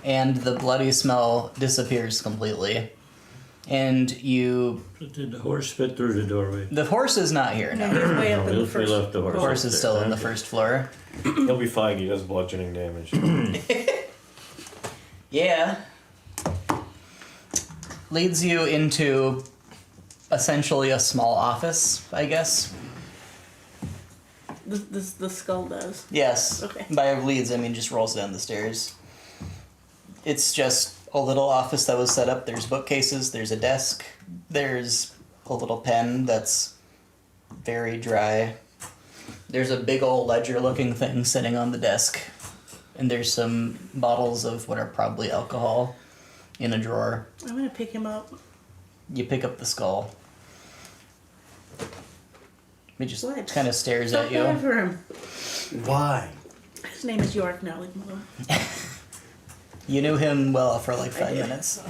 and the bloody smell disappears completely. And Did the horse fit through the doorway? the horse is not here no, now. he's way up No, in the we first. left the horse. The horse is still on the Okay. first floor. He'll be fine. He does bludgeoning damage. Yeah. Leads you into essentially a small office, I guess. The skull does. Yes. Okay. By leads, I mean just rolls down the stairs. It's just a little office that was set up. There's bookcases, there's a desk, there's a little pen that's very dry. There's a big old ledger looking thing sitting on the desk. And there's some bottles of what are probably alcohol in a drawer. I'm gonna pick him up. You pick up the skull. He just What? kind of stares Felt at you. bad for him. Why? His name is York now, leave him alone. You knew him well for like 5 did. minutes.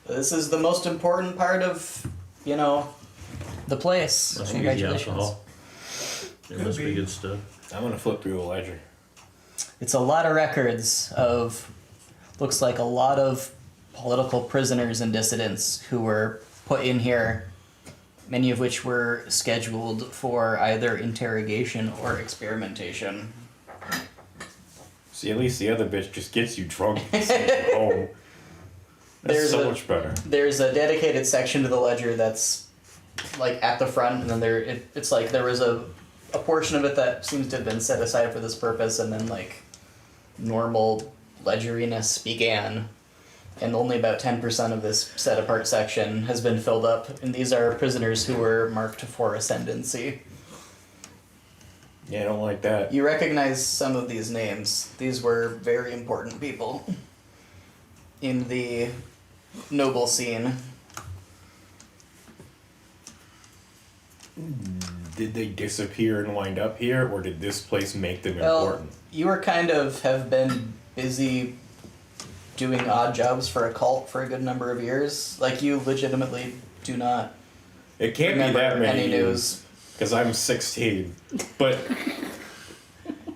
This is the most important part of, the place. Must be the Congratulations. alcohol. There must be good stuff. I'm gonna flip through the ledger. It's a lot of records of, looks like a lot of political prisoners and dissidents who were put in here, many of which were scheduled for either interrogation or experimentation. See, at least the other bitch just gets you drunk and sends you home. That's There's so a- much better. There's a dedicated section to the ledger that's like at the front, and then it's like there was a portion of it that seems to have been set aside for this purpose, and then like normal ledgeriness began, and only about 10% of this set apart section has been filled up, and these are prisoners who were marked for ascendancy. Yeah, I don't like that. You recognize some of these names. These were very important people in the noble scene. Did they disappear and wind up here, or did this place make them Well, important? you were kind of have been busy doing odd jobs for a cult for a good number of years. Like, you legitimately do not It can't be remember that many any news. because I'm 16. But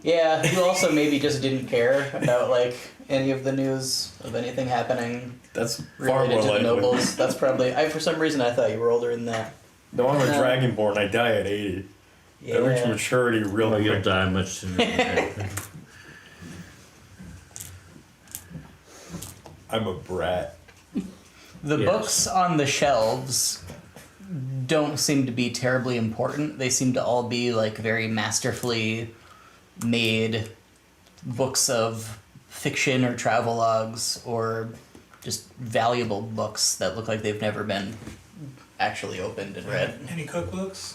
Yeah, you also maybe just didn't care about like any of the news of anything happening that's far related more to the likely. nobles. That's probably for some reason I thought you were older than that. No, I'm a No. dragonborn. I die at 80. I reach Yeah. maturity real Well, you'll quick. die much sooner than that. I'm a brat. The Yes. books on the shelves don't seem to be terribly important. They seem to all be like very masterfully made books of fiction or travelogues or just valuable books that look like they've never been actually opened and read. Any cookbooks?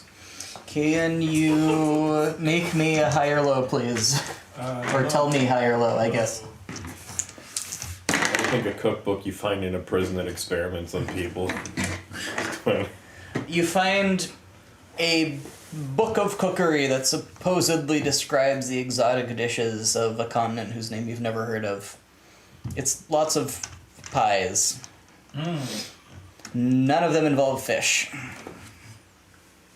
Can you make me a high or low, please? Or tell me high or low, I guess. I think a cookbook you find in a prison that experiments on people. You find a book of cookery that supposedly describes the exotic dishes of a continent whose name you've never heard of. It's lots of pies. None of them involve fish.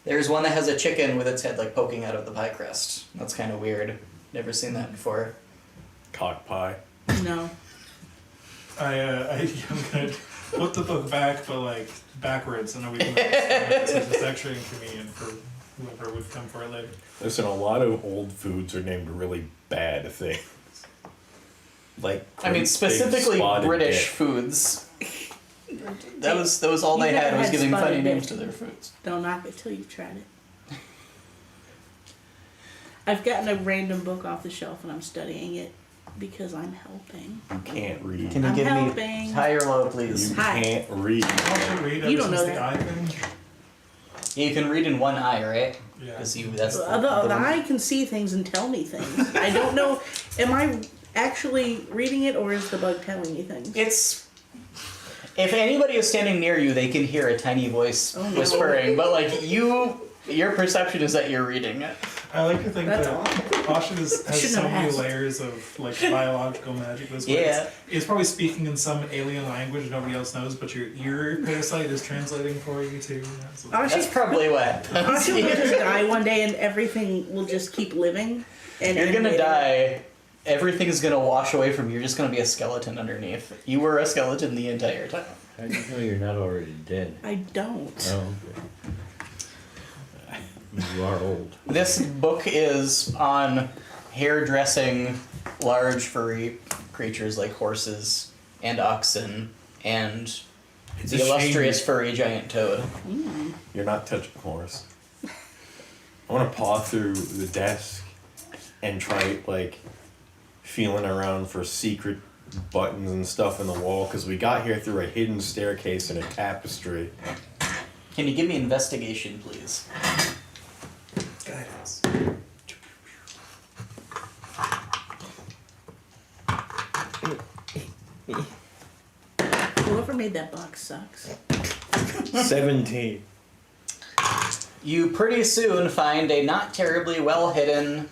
There's one that has a chicken with its head like poking out of the pie crust. That's kind of weird. Never seen that before. Cock pie. No. I'm gonna put the book back, but like backwards, and then we can so it's extra inconvenient for whoever would come for it later. Listen, a lot of old foods are named really bad things. Like I mean, great big specifically spotted British dick. foods. That was all You they never had was had giving spotted funny names dick. to their foods. Don't knock it till you've tried it. I've gotten a random book off the shelf and I'm studying it because I'm helping. You can't read. Can you I'm give helping. me high or low, please? You Hi. can't read. I'll read You ever don't know since the that. eye thing. You can read in one eye, right? Yeah. Because that's The eye can see things and tell me things. I don't know. Am I actually reading it or is the bug telling me things? It's if anybody is standing near you, they can hear a tiny voice Oh, no. whispering. But like your perception is that you're reading it. I like to think That's that awful. Asha has Shouldn't so have many asked. layers of like biological magic. This way. Yeah. It's probably speaking in some alien language nobody else knows, but your ear parasite is translating for you too. Yeah, so- That's probably what happens. Asha will just die one day and everything will just keep living. And You're gonna and- die. Everything is gonna wash away from you. You're just gonna be a skeleton underneath. You were a skeleton the entire time. How do you know you're not already dead? I don't. Oh, okay. You are old. This book is on hairdressing large furry creatures like horses and oxen and It's the a shame illustrious furry giant toad. You're not touching a horse. I want to paw through the desk and try like feeling around for secret buttons and stuff in the wall because we got here through a hidden staircase and a tapestry. Can you give me investigation, please? Guidance. Whoever made that box sucks. 17. You pretty soon find a not terribly well hidden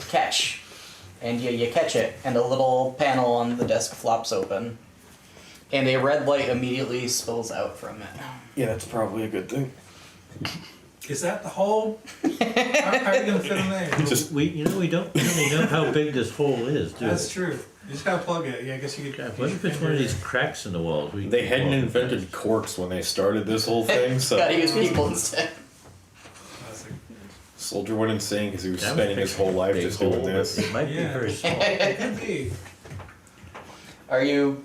catch. And you catch it, and a little panel on the desk flops open. And a red light immediately spills out from it. Yeah, that's probably a good thing. Is that the hole? How are you gonna fit in there? Just- We don't really know how big this hole is, do That's we? true. You just gotta plug it. Yeah, I guess you could. God, what if it's one of these cracks in the walls? They hadn't invented corks when they started this whole thing, so Gotta use people instead. Soldier went insane because he was I was spending his whole life big just doing hole, but this. It might be Yeah. very small. It could be. Are you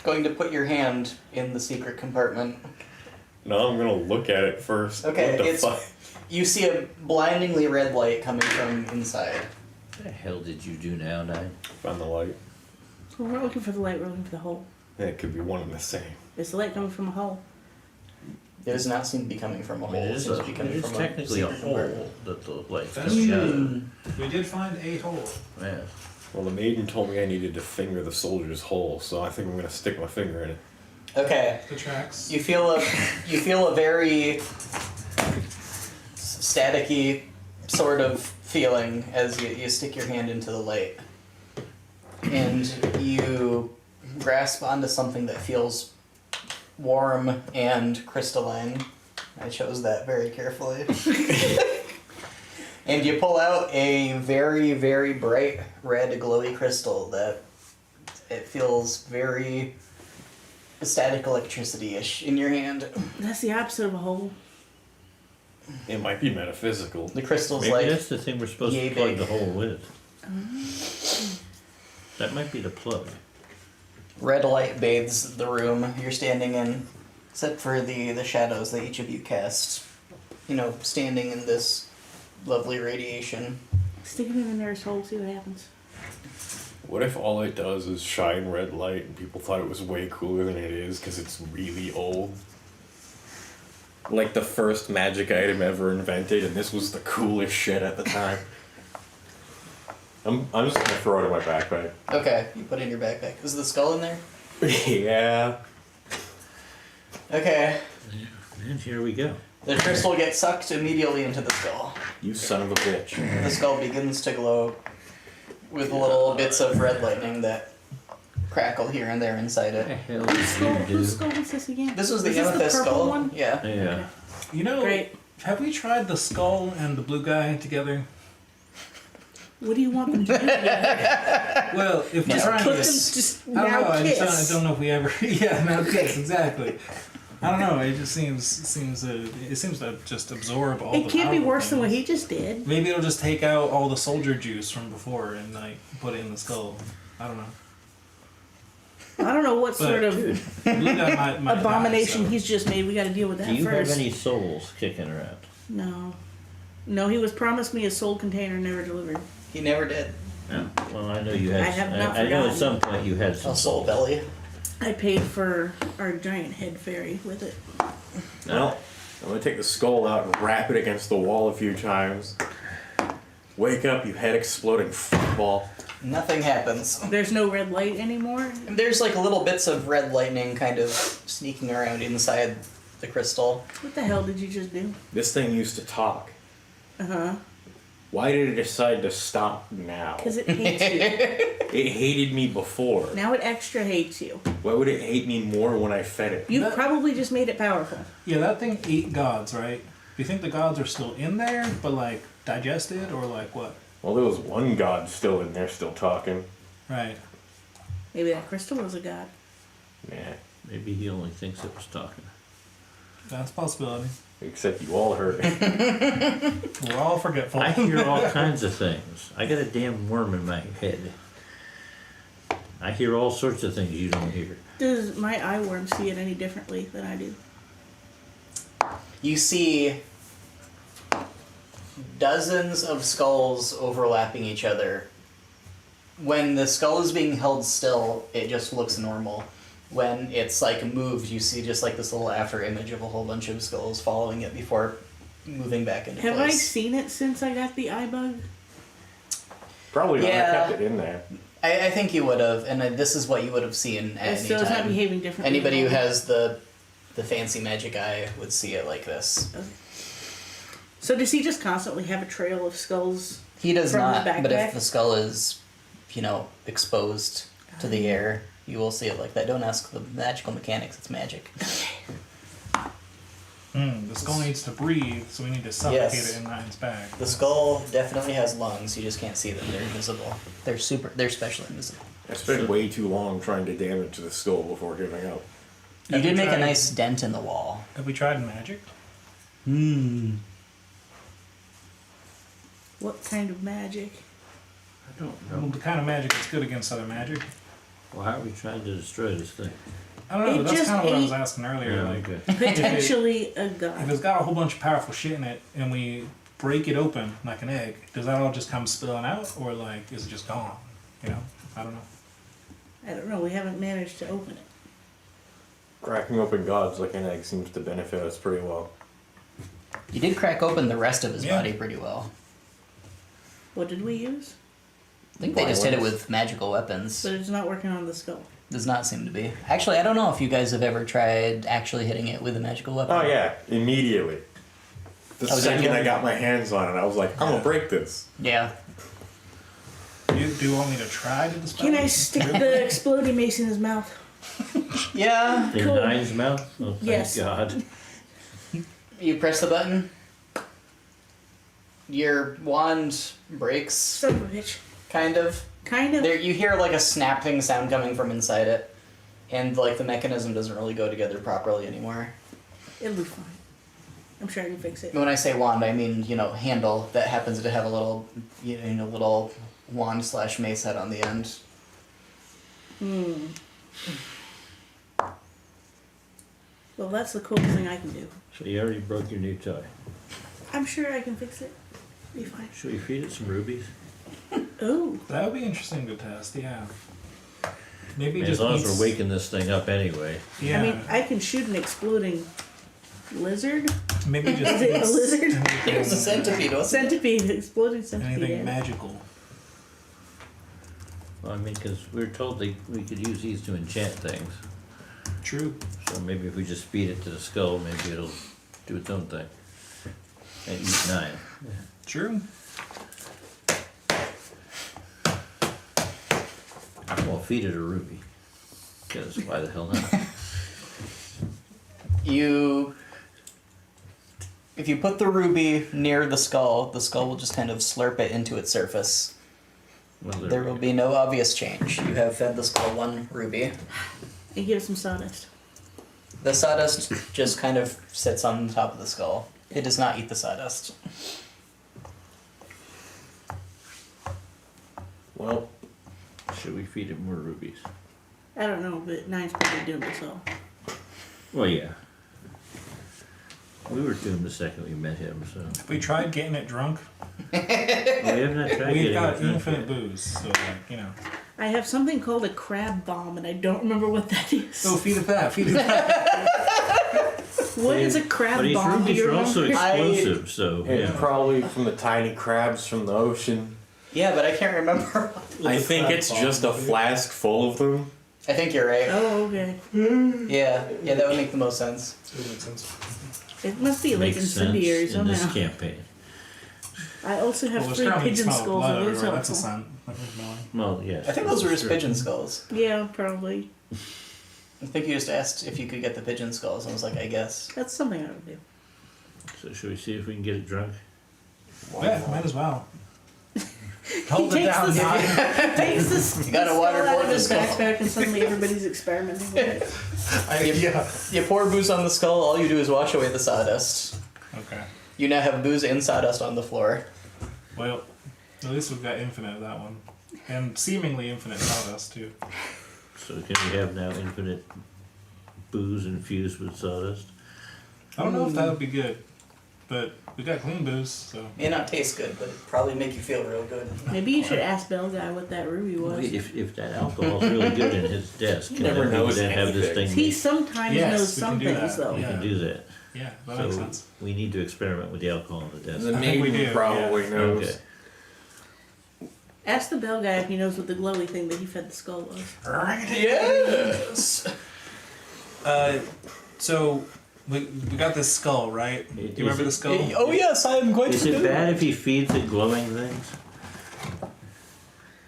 going to put your hand in the secret compartment? No, I'm gonna look at it first. Okay, What the it's- fuck? You see a blindingly red light coming from inside. What the hell did you do now, Nine? Found the light. Well, we're not looking for the light, we're looking for the hole. Yeah, it could be one and the same. Is the light coming from a hole? It does not seem to be coming from a I hole. mean, It seems to be coming it's from technically a secret door. hole that the light That's comes out true. of. We did find a hole. Yeah. Well, the maiden told me I needed to finger the soldier's hole, so I think I'm gonna stick my finger in it. Okay. The tracks. You feel a very staticky sort of feeling as you stick your hand into the light. And you grasp onto something that feels warm and crystalline. I chose that very carefully. And you pull out a very, very bright red glowy crystal that it feels very static electricity-ish in your hand. That's the opposite of a hole. It might be metaphysical. The crystal's Maybe like, that's the thing we're supposed yay to plug big. the hole with. That might be the plug. red light bathes the room you're standing in, except for the shadows that each of you cast. You know, standing in this lovely radiation. Stick it in the nearest hole, see what happens. What if all it does is shine red light and people thought it was way cooler than it is because it's really old? Like the first magic item ever invented, and this was the coolest shit at the time. I'm just gonna throw it in my backpack. Okay, you put it in your backpack. Is the skull in there? Yeah. Okay. And here we go. The crystal gets sucked immediately into the skull. You son of a bitch. The skull begins to glow with little bits of red lightning that crackle here and there inside What the it. hell did Skull, you whose do? skull was this again? This was the Is this amethyst purple skull. one? Yeah. Yeah. You know, Great. have we tried the skull and the blue guy together? What do you want them to do together? Well, if we Now try Put them kiss. just I don't now know. I kiss. don't know if we ever. Yeah, now kiss exactly. I don't know. It just seems to just absorb all. It the can't be powerful worse than what things. he just did. Maybe it'll just take out all the soldier juice from before and like put it in the skull. I don't know. I don't know what But- sort of Blue guy might abomination die, so. he's just made. We got to deal with that Do you first. have any souls kicking around? No. No, he was promised me a soul container, never delivered. He never did. No. Well, I know you had. I have not I know at forgotten. some point you had some A soul souls. belly. I paid for our giant head fairy with it. Well, I'm gonna take the skull out and wrap it against the wall a few times. Wake up, you head exploding football. Nothing happens. There's no red light anymore. There's like little bits of red lightning kind of sneaking around inside the crystal. What the hell did you just do? This thing used to talk. Uh huh. Why did it decide to stop now? Because it hates you. It hated me before. Now it extra hates you. Why would it hate me more when I fed it? You That- probably just made it powerful. Yeah, that thing ate gods, right? Do you think the gods are still in there, but like digested, or like what? Well, there was one god still in there, still talking. Right. Maybe that crystal was a god. Nah. Maybe he only thinks it was talking. That's a possibility. Except you all heard it. We're all forgetful. I hear all kinds of things. I got a damn worm in my head. I hear all sorts of things you don't hear. Does my eye worm see it any differently than I do? You see dozens of skulls overlapping each other. When the skull is being held still, it just looks normal. When it's like moved, you see just like this little after image of a whole bunch of skulls following it before moving back into Have I place. seen it since I got the eye bug? Probably not. Yeah. I kept it in there. I think you would have, and this is what you would have seen at any So it's not time. behaving differently. Anybody who at all. has the fancy magic eye would see it like this. So does he just constantly have a trail of skulls? He does From not, the but if backpack? the skull is, exposed to the air, you will see it like that. Don't ask the magical mechanics, it's magic. The skull needs to breathe, so we need to suffocate Yes. it in Nine's bag. The skull definitely has lungs, you just can't see them. They're invisible. They're specially invisible. I spent way too long trying to damage the skull before giving up. You Have did you make a tried- nice dent in the wall. Have we tried magic? What kind of magic? I don't Well, know. the kind of magic that's good against other magic. Well, how are we trying to destroy this thing? I don't know. It That's just kind of what I was ate- asking earlier. Yeah, Like, okay. Potentially a if god. it's got a whole bunch of powerful shit in it, and we break it open like an egg, does that all just come spilling out, or like is it just gone? You know, I don't know. I don't know. We haven't managed to open it. Cracking open gods like an egg seems to benefit us pretty well. You did crack open the rest of his Yeah. body pretty well. What did we use? I think they just hit it Violence. with magical weapons. But it's not working on the skull. Does not seem to be. Actually, I don't know if you guys have ever tried actually hitting it with a magical weapon. Oh yeah, immediately. The Oh, is that second you? I got my hands on it, I was like, I'm gonna break this. Yeah. Do you want me to try to dispel Can I it? stick the exploding mace in his mouth? Yeah. In Cool. Nine's mouth? Oh, thank Yes. God. You press the button. Your wand breaks, Son of a bitch. kind of. Kind of. There, you hear like a snapping sound coming from inside it, and like the mechanism doesn't really go together properly anymore. It'll be fine. I'm sure I can fix it. When I say wand, I mean handle that happens to have a little little wand / mace head on the end. Well, that's the coolest thing I can do. So you already broke your new toy. I'm sure I can fix it. Be fine. Should we feed it some rubies? Oh, That would be interesting to test. Yeah. Maybe As just long as eats- we're waking this thing up anyway. Yeah. I mean, I can shoot an exploding lizard. maybe just Is it a eats lizard? It was a centipede, wasn't it? Centipede, exploding centipede. anything yeah. magical. Well, I mean, because we were told that we could use these to enchant things. True. So maybe if we just feed it to the skull, maybe it'll do its own thing. And eat 9. True. Well, feed it a ruby. Because why the hell not? If you put the ruby near the skull will just kind of slurp it into its surface. Well, There will be no obvious change. You have fed the skull 1 ruby. And give it some sawdust. The sawdust just kind of sits on the top of the skull. It does not eat the sawdust. Well, Should we feed it more rubies? I don't know, but Nine's probably doomed us all. Well, yeah. We were doomed the second we met him, so. If we tried getting it drunk, We haven't had tried we've getting got it drunk infinite yet. booze. So I have something called a crab bomb, and I don't remember what that is. Oh, feed it that. Feed it that. What is a crab But these bomb? Do rubies you are also remember? explosive, so it's yeah. probably from the tiny crabs from the ocean. Yeah, but I can't remember. I think it's just a flask full of them. I think you're right. Oh, okay. Yeah, that would make the most sense. That makes sense. It must be like Makes incendiary sense in this somehow. campaign. I also have Well, there's 3 currently pigeon smell of skulls, blood and those everywhere. That's a helpful. sign. That was smelling. Well, yes. I think those were just pigeon skulls. Yeah, probably. I think you just asked if you could get the pigeon skulls, and I was like, I guess. That's something I would do. So should we see if we can get it drunk? Yeah, might as well. He Hold it takes down, the, Doc. takes the You got a skull out waterboard of his the skull. backpack, and suddenly everybody's experimenting with it. Yeah. You pour booze on the skull, all you do is wash away the sawdust. Okay. You now have booze and sawdust on the floor. Well, at least we've got infinite of that one. And seemingly infinite sawdust, too. So can we have now infinite booze infused with sawdust? I don't know if that would be good. But we got clean booze, so. May not taste good, but it'd probably make you feel real good. Maybe you should ask Bell Guy what that ruby was. If that alcohol's really good in his desk, can Never we knows then have this anything. thing? He sometimes Yes, knows we some can do things, that. though. We Yeah. can do that. Yeah, that makes So sense. we need to experiment with the alcohol in the desk. The I think we maiden do, probably yeah. knows. Okay. Ask the Bell Guy if he knows what the glowy thing that he fed the skull was. Yes! So, we got this skull, right? Do you remember the skull? Oh yes, I am going Is to it do bad if he feeds it glowing things?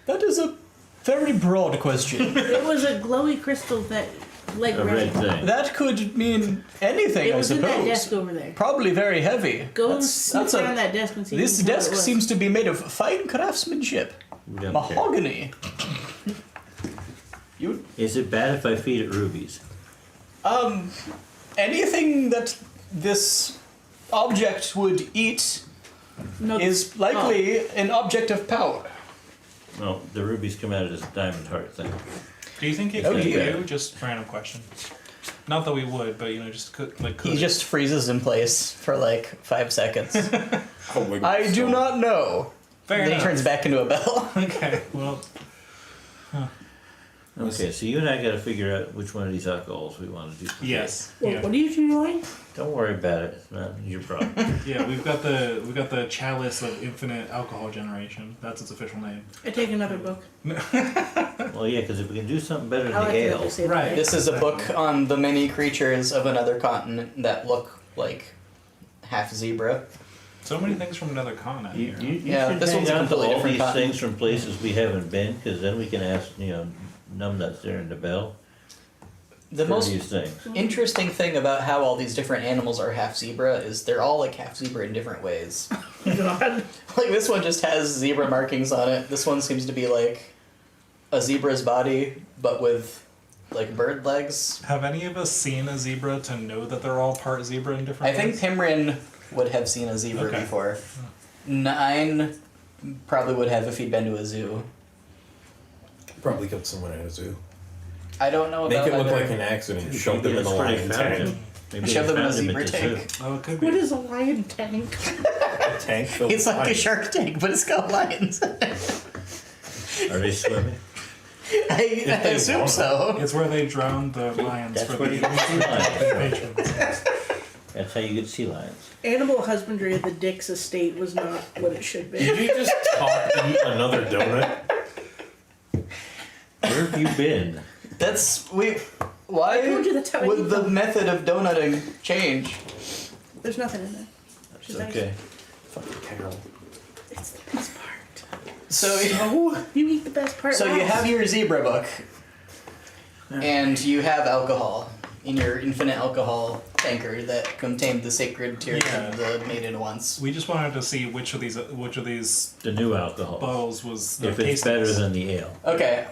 That is a very broad question. It was a glowy crystal that, like A red thing. That could mean anything, It I was in that desk suppose. over there. Probably very heavy. Go sniff around that desk and see. This what desk it was. seems to be made of fine craftsmanship. We don't care. Mahogany. You Is it bad if I feed it rubies? anything that this object would eat No, is likely an object of power. Well, the rubies come out of this diamond heart thing. Do you think it Oh, could yeah. do? Just random question. Not that we would, but just could He just freezes in place for like 5 seconds. Oh, wiggle I do stone. not know. Fair Then enough. he turns back into a bell. Okay, well, Okay, so you and I gotta figure out which one of these alcohols we wanna do. yes. Well, Yeah. what are you doing? Don't worry about it, it's not your problem. Yeah, we've got the chalice of infinite alcohol generation. That's its official name. I take another book. Well, yeah, cause if we can do something better I than like the to ale, just say Right. that. This is a book on the many creatures of another continent that look like half zebra. So many things from another continent you, here. you, you Yeah, should this hang one's a on to completely all different these continent. things from places we haven't been, cause then we can ask, numbnuts there in the bell The for most these things. interesting thing about how all these different animals are half zebra is they're all like half zebra in different ways. God. Like this one just has zebra markings on it. This one seems to be like a zebra's body, but with like bird legs. Have any of us seen a zebra to know that they're all part zebra in different I think ways? Pimrin would have seen a zebra Okay. before. 9 probably would have if he'd been to a zoo. Probably killed someone at a zoo. I don't know Make about it look other- like an accident. Shove them in Maybe the that's pretty lion effective. tank. Maybe Shove they them in a found him zebra at the tank. zoo. Oh, it could be. What is a lion tank? Tank filled It's with like a lions. shark tank, but it's got lions. Are they swimming? I they assume want. so. It's where they drown the lions That's for where the you get sea lions. patrons. That's how you get sea lions. Animal husbandry of the Dick's estate was not what it should be. Did you just eat another donut? Where have you been? That's Why I told you that's how I would eat the them. method of donutting change? There's nothing in there. It's She's nice. okay. Fucking terrible. It's the best part. So You eat the best part. So you last. have your zebra book, and you have alcohol in your infinite alcohol tanker that contained the sacred tears Yeah. of the maiden once. We just wanted to see which of these The new alcohol. bottles was the If it's tastiest. better than the ale. Okay,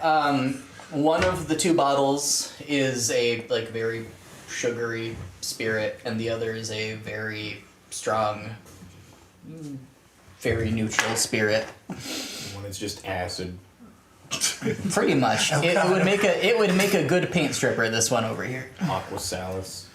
one of the 2 bottles is a like very sugary spirit, and the other is a very strong, very neutral spirit. When it's just acid. Pretty much, it would make a good paint stripper. This one over here. Aqua Salis.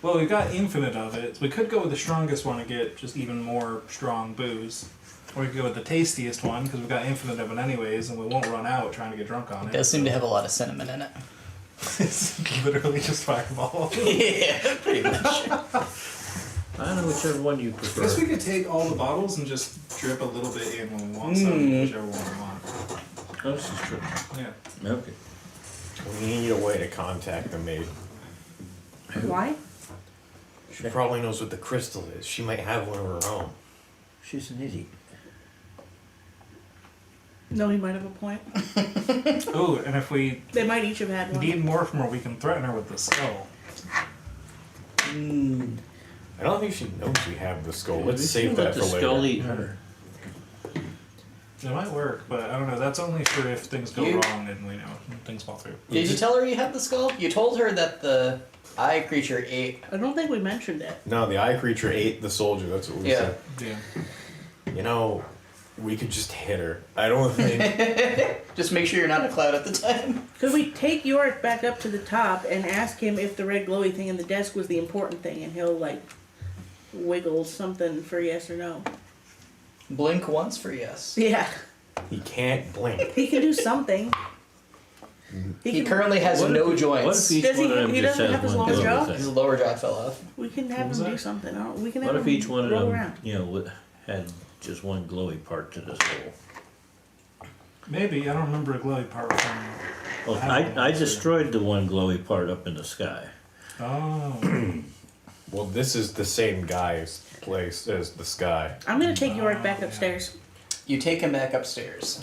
Well, we've got infinite of it. We could go with the strongest one and get just even more strong booze. Or we could go with the tastiest one, because we've got infinite of it anyways, and we won't run out trying to get drunk on It it. does seem to have a lot of cinnamon in it. It's literally just Fireball. Yeah, pretty much. I don't know whichever one you I guess prefer. we could take all the bottles and just drip a little bit in when we want some, whichever one we want. Oh, this is true. Yeah. Okay. We need a way to contact the maid. Why? She probably knows what the crystal is. She might have one of her own. She's an idiot. No, he might have a point. Oh, and if we They might each have had one. need more from her, we can threaten her with the skull. I don't think she knows we have the skull. Let's We save should that let for the skull later. eat her. It might work, but I don't know. That's only for if things go You- wrong and things fall through. Did you tell her you had the skull? You told her that the eye creature ate. I don't think we mentioned it. No, the eye creature ate the soldier. That's what we Yeah. said. Yeah. You know, we could just hit her. I don't think. Just make sure you're not in a cloud at the time. Could we take Yorick back up to the top and ask him if the red glowy thing in the desk was the important thing, and he'll like wiggle something for yes or no? Blink once for yes. Yeah, He can't blink. he can do something. He can- currently has What if no What joints. if each Does he- one of them he just doesn't has have his one lower glowy jaw? thing? His lower jaw fell off. We can have was him do that? something. We can What have if him each one of roll them, around. had just one glowy part to the soul? Maybe. I don't remember a glowy part from. Well, I destroyed the one glowy part up in the sky. Oh. Well, this is the same guy's place as the sky. I'm gonna take Yorick back yeah. upstairs. You take him back upstairs.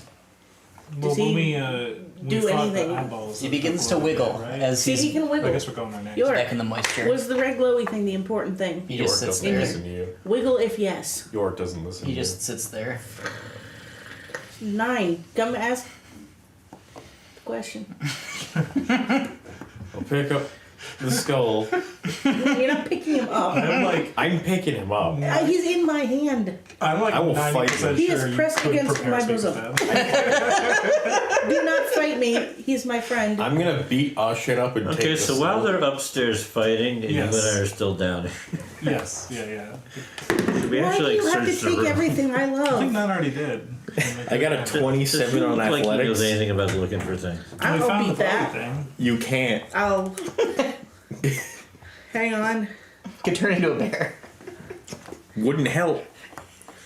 Well, Does he when we do fought anything? the eyeballs, He it begins took to a little wiggle bit, right? as See, he he's can I wiggle. guess we're going there next. Yorick, back in the moisture. was the red glowy thing the important thing? He York just sits doesn't there. listen to you. Wiggle if yes. York doesn't listen He to just sits there. 9. Come ask the question. you. I'll pick up the skull. You're not picking him up. I'm like, I'm picking him up. He's in my hand. I'm like I will 90% fight him. He is sure you pressed could against prepare my speak bosom. with him. Do not fight me. He's my friend. I'm gonna beat shit up and take Okay, the so while skull. they're upstairs fighting, and Yes. you and I are still down. Yes, yeah. Should we Why do actually you have to search the take room? everything I I think love? None already did. I got a Does 27 he on look like he knows athletics. anything about looking for things? We I'll found the beat that. floaty thing. You can't. I'll. Hang on. Could turn into a bear. Wouldn't help.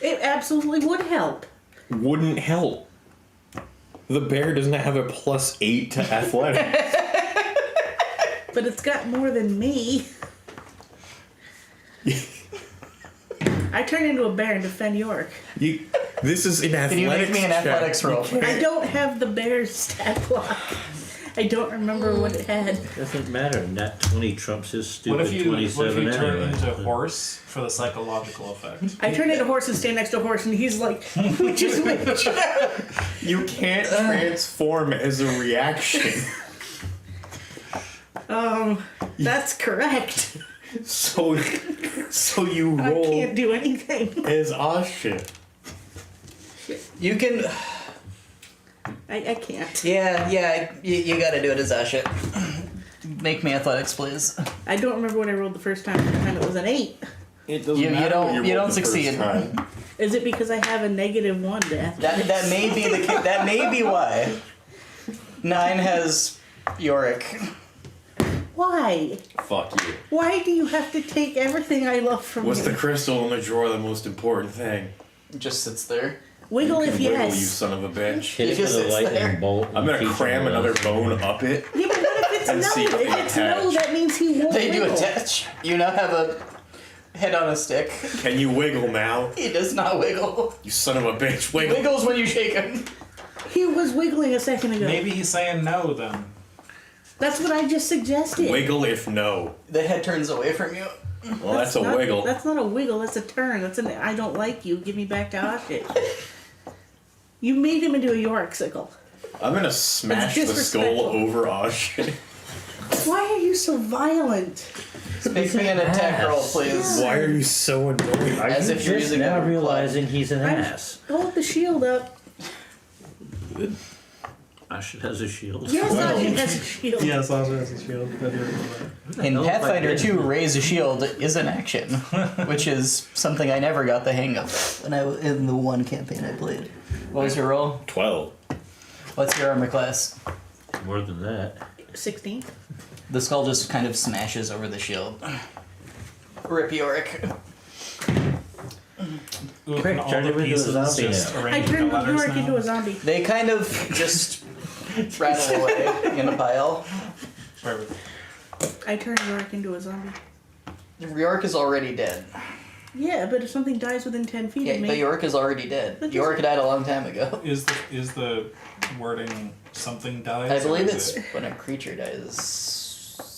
It absolutely would help. Wouldn't help. The bear doesn't have a +8 to athletics. But it's got more than me. I turn into a bear and defend York. This is an athletics Can you make me an check. athletics roll? I don't have the bear's stat block. I don't remember what it had. Doesn't matter. Nat 20 trumps his What stupid if you 27 turn anyway. into horse for the psychological effect? I turn into a horse and stand next to a horse, and he's like, which is which? You can't transform as a reaction. That's correct. So you I roll can't do anything. as shit. You can. I can't. Yeah, you gotta do it as shit. Make me athletics, please. I don't remember what I rolled the first time. The time it was an 8. It doesn't You matter don't- what you rolled don't the first succeed. time. Is it because I have a -1 to athletics? That may be that may be why. 9 has Yorick. Why? Fuck you. Why do you have to take everything I love from Was me? the crystal in the drawer the most important thing? It just sits there. Wiggle if Wiggle, yes. you son of a bitch. Hit it Just with a sits there. lightning bolt. I'm gonna cram another bone up it. Yeah, but what if it's And no? see if If they it's no, attach. that means he won't They do wiggle. attach. You now have a head on a stick. Can you wiggle now? He does not wiggle. You son of a bitch, He wiggle. wiggles when you shake him. He was wiggling a second ago. Maybe he's saying no then. That's what I just suggested. Wiggle if no. The head turns away from you. Well, that's a not, wiggle. That's not a wiggle. That's a turn. That's an I don't like you. Give me back to Oshit. You made him into a Yorksicle. I'm gonna smash the skull disrespectful. over Osh. Why are you so violent? Make me an attack roll, please. Why are you so annoying? Are As you if you're just using now a club. realizing he's an I'm- ass? Hold the shield up. Ashen has a shield. Yes, Oshit has a shield. Yes, also has a shield. In No, if I Pathfinder did. 2, raise a shield is an action, which is something I never got the hang of when in the one campaign I played. What was your roll? 12. What's your armor class? More than that. 16. The skull just kind of smashes over the shield. Rip Yorick. Quick, turn him into a zombie now. I turned York into a zombie. They kind of just rattle away in a pile. I turned York into a zombie. Yorick is already dead. Yeah, but if something dies within 10 feet Yeah, of me, but Yorick is already dead. But Yorick died a long time ago. Is the wording something dies? I or believe is it's it- when a creature dies.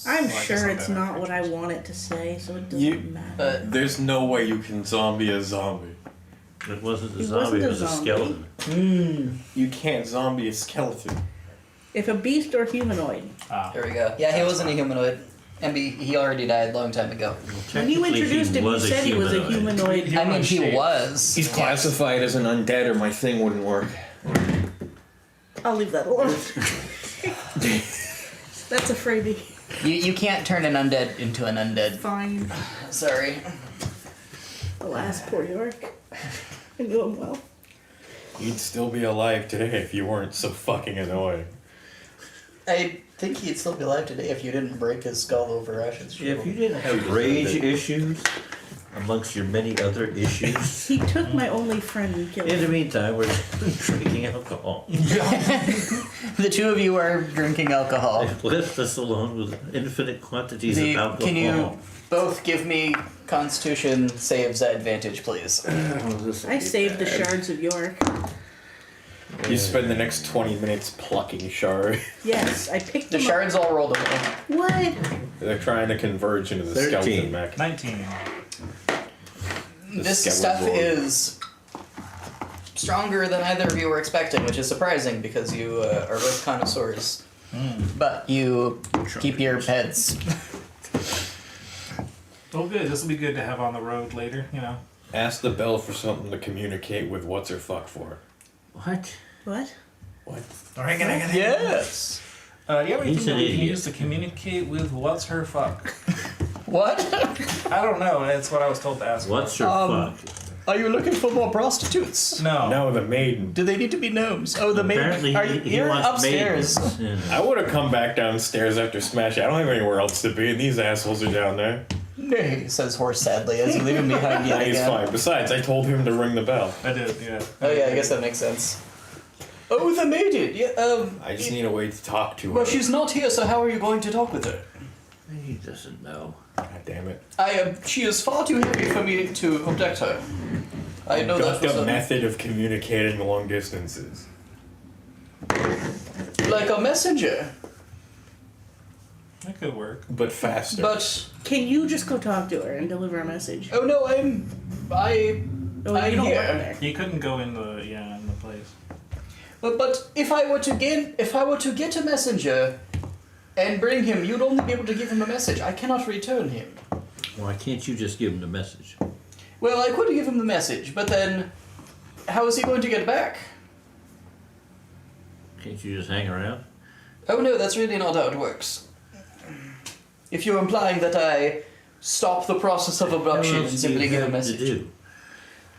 I'm Well, I guess sure I'm it's better. not what I want it to say, so it doesn't You- matter. But There's no way you can zombie a zombie. It wasn't a He zombie, wasn't it a was a zombie. skeleton. You can't zombie a skeleton. If a beast or humanoid. there we go. Yeah, he wasn't a humanoid. And he already died a long time ago. When you Technically, introduced him, you was a said he was a humanoid. He I mean, was he shaped. was. He's classified as an undead or my thing wouldn't work. I'll leave that alone. That's a freebie. You can't turn an undead into an undead. Fine. Sorry. Alas, poor York. I knew him well. You'd still be alive today if you weren't so fucking annoying. I think he'd still be alive today if you didn't break his skull over Ash's shield. If you didn't have rage issues amongst your many other issues, He took my only friend and killed in the him. meantime, we're drinking alcohol. The two of you are drinking alcohol. They've left us alone with infinite quantities of alcohol. Can you both give me Constitution saves at advantage, please? I saved the shards of York. You spend the next 20 minutes plucking shard. Yes, I picked The them shards all rolled away. up. What? They're trying to converge into the 13. skeleton mech. 19. This skeleton stuff lord. is stronger than either of you were expecting, which is surprising because you are both connoisseurs. But you keep your heads Oh, good. This will be good to have on the road later, you know. Ask the bell for something to communicate with what's her fuck for. What? What? What? Yes. Do you have anything He's that an we can idiot. use to communicate with what's her fuck? What? I don't know. That's what I was told to ask. What's her Um, fuck? Are you looking for more prostitutes? No. No, the maiden. Do they need to be gnomes? Oh, the Apparently maiden. Are you, he you're wants upstairs. maidens. You know. I would have come back downstairs after Smash. I don't have anywhere else to be, and these assholes are down there. Nay, says Horse sadly as you leave him behind yet He's again. fine. Besides, I told him to ring the bell. I did, yeah. Oh yeah, I guess that makes sense. Oh, the maiden. Yeah. I just need a way to talk to her. Well, she's not here, so how are you going to talk with her? He doesn't know. God damn it. She is far too heavy for me to abduct her. I know that Got for the some. method of communicating long distances. Like a messenger, That could work. But faster. but Can you just go talk to her and deliver a message? oh no, I Oh, I'm you don't here. work there. You couldn't go in the place. But if I were to get a messenger and bring him, you'd only be able to give him a message. I cannot return him. Why can't you just give him the message? Well, I could give him the message, but then how is he going to get back? Can't you just hang around? Oh no, that's really not how it works. If you're implying that I stop the process of abduction and simply give a message.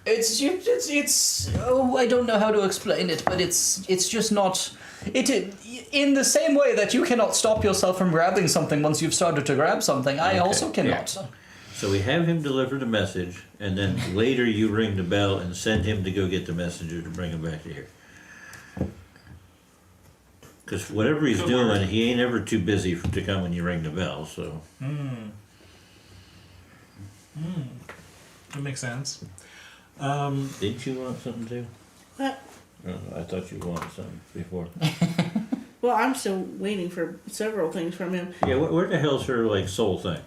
It's oh, I don't know how to explain it, but it's just not it in the same way that you cannot stop yourself from grabbing something once you've started to grab something, I Okay, also cannot. So we have him deliver the message, and then later you ring the bell and send him to go get the messenger to bring him back to here. Because whatever he's Good doing, work. he ain't ever too busy to come when you ring the bell, so. That makes sense. Didn't you want something too? What? I thought you wanted something before. Well, I'm still waiting for several things from him. Yeah, where the hell's her, like, soul thing?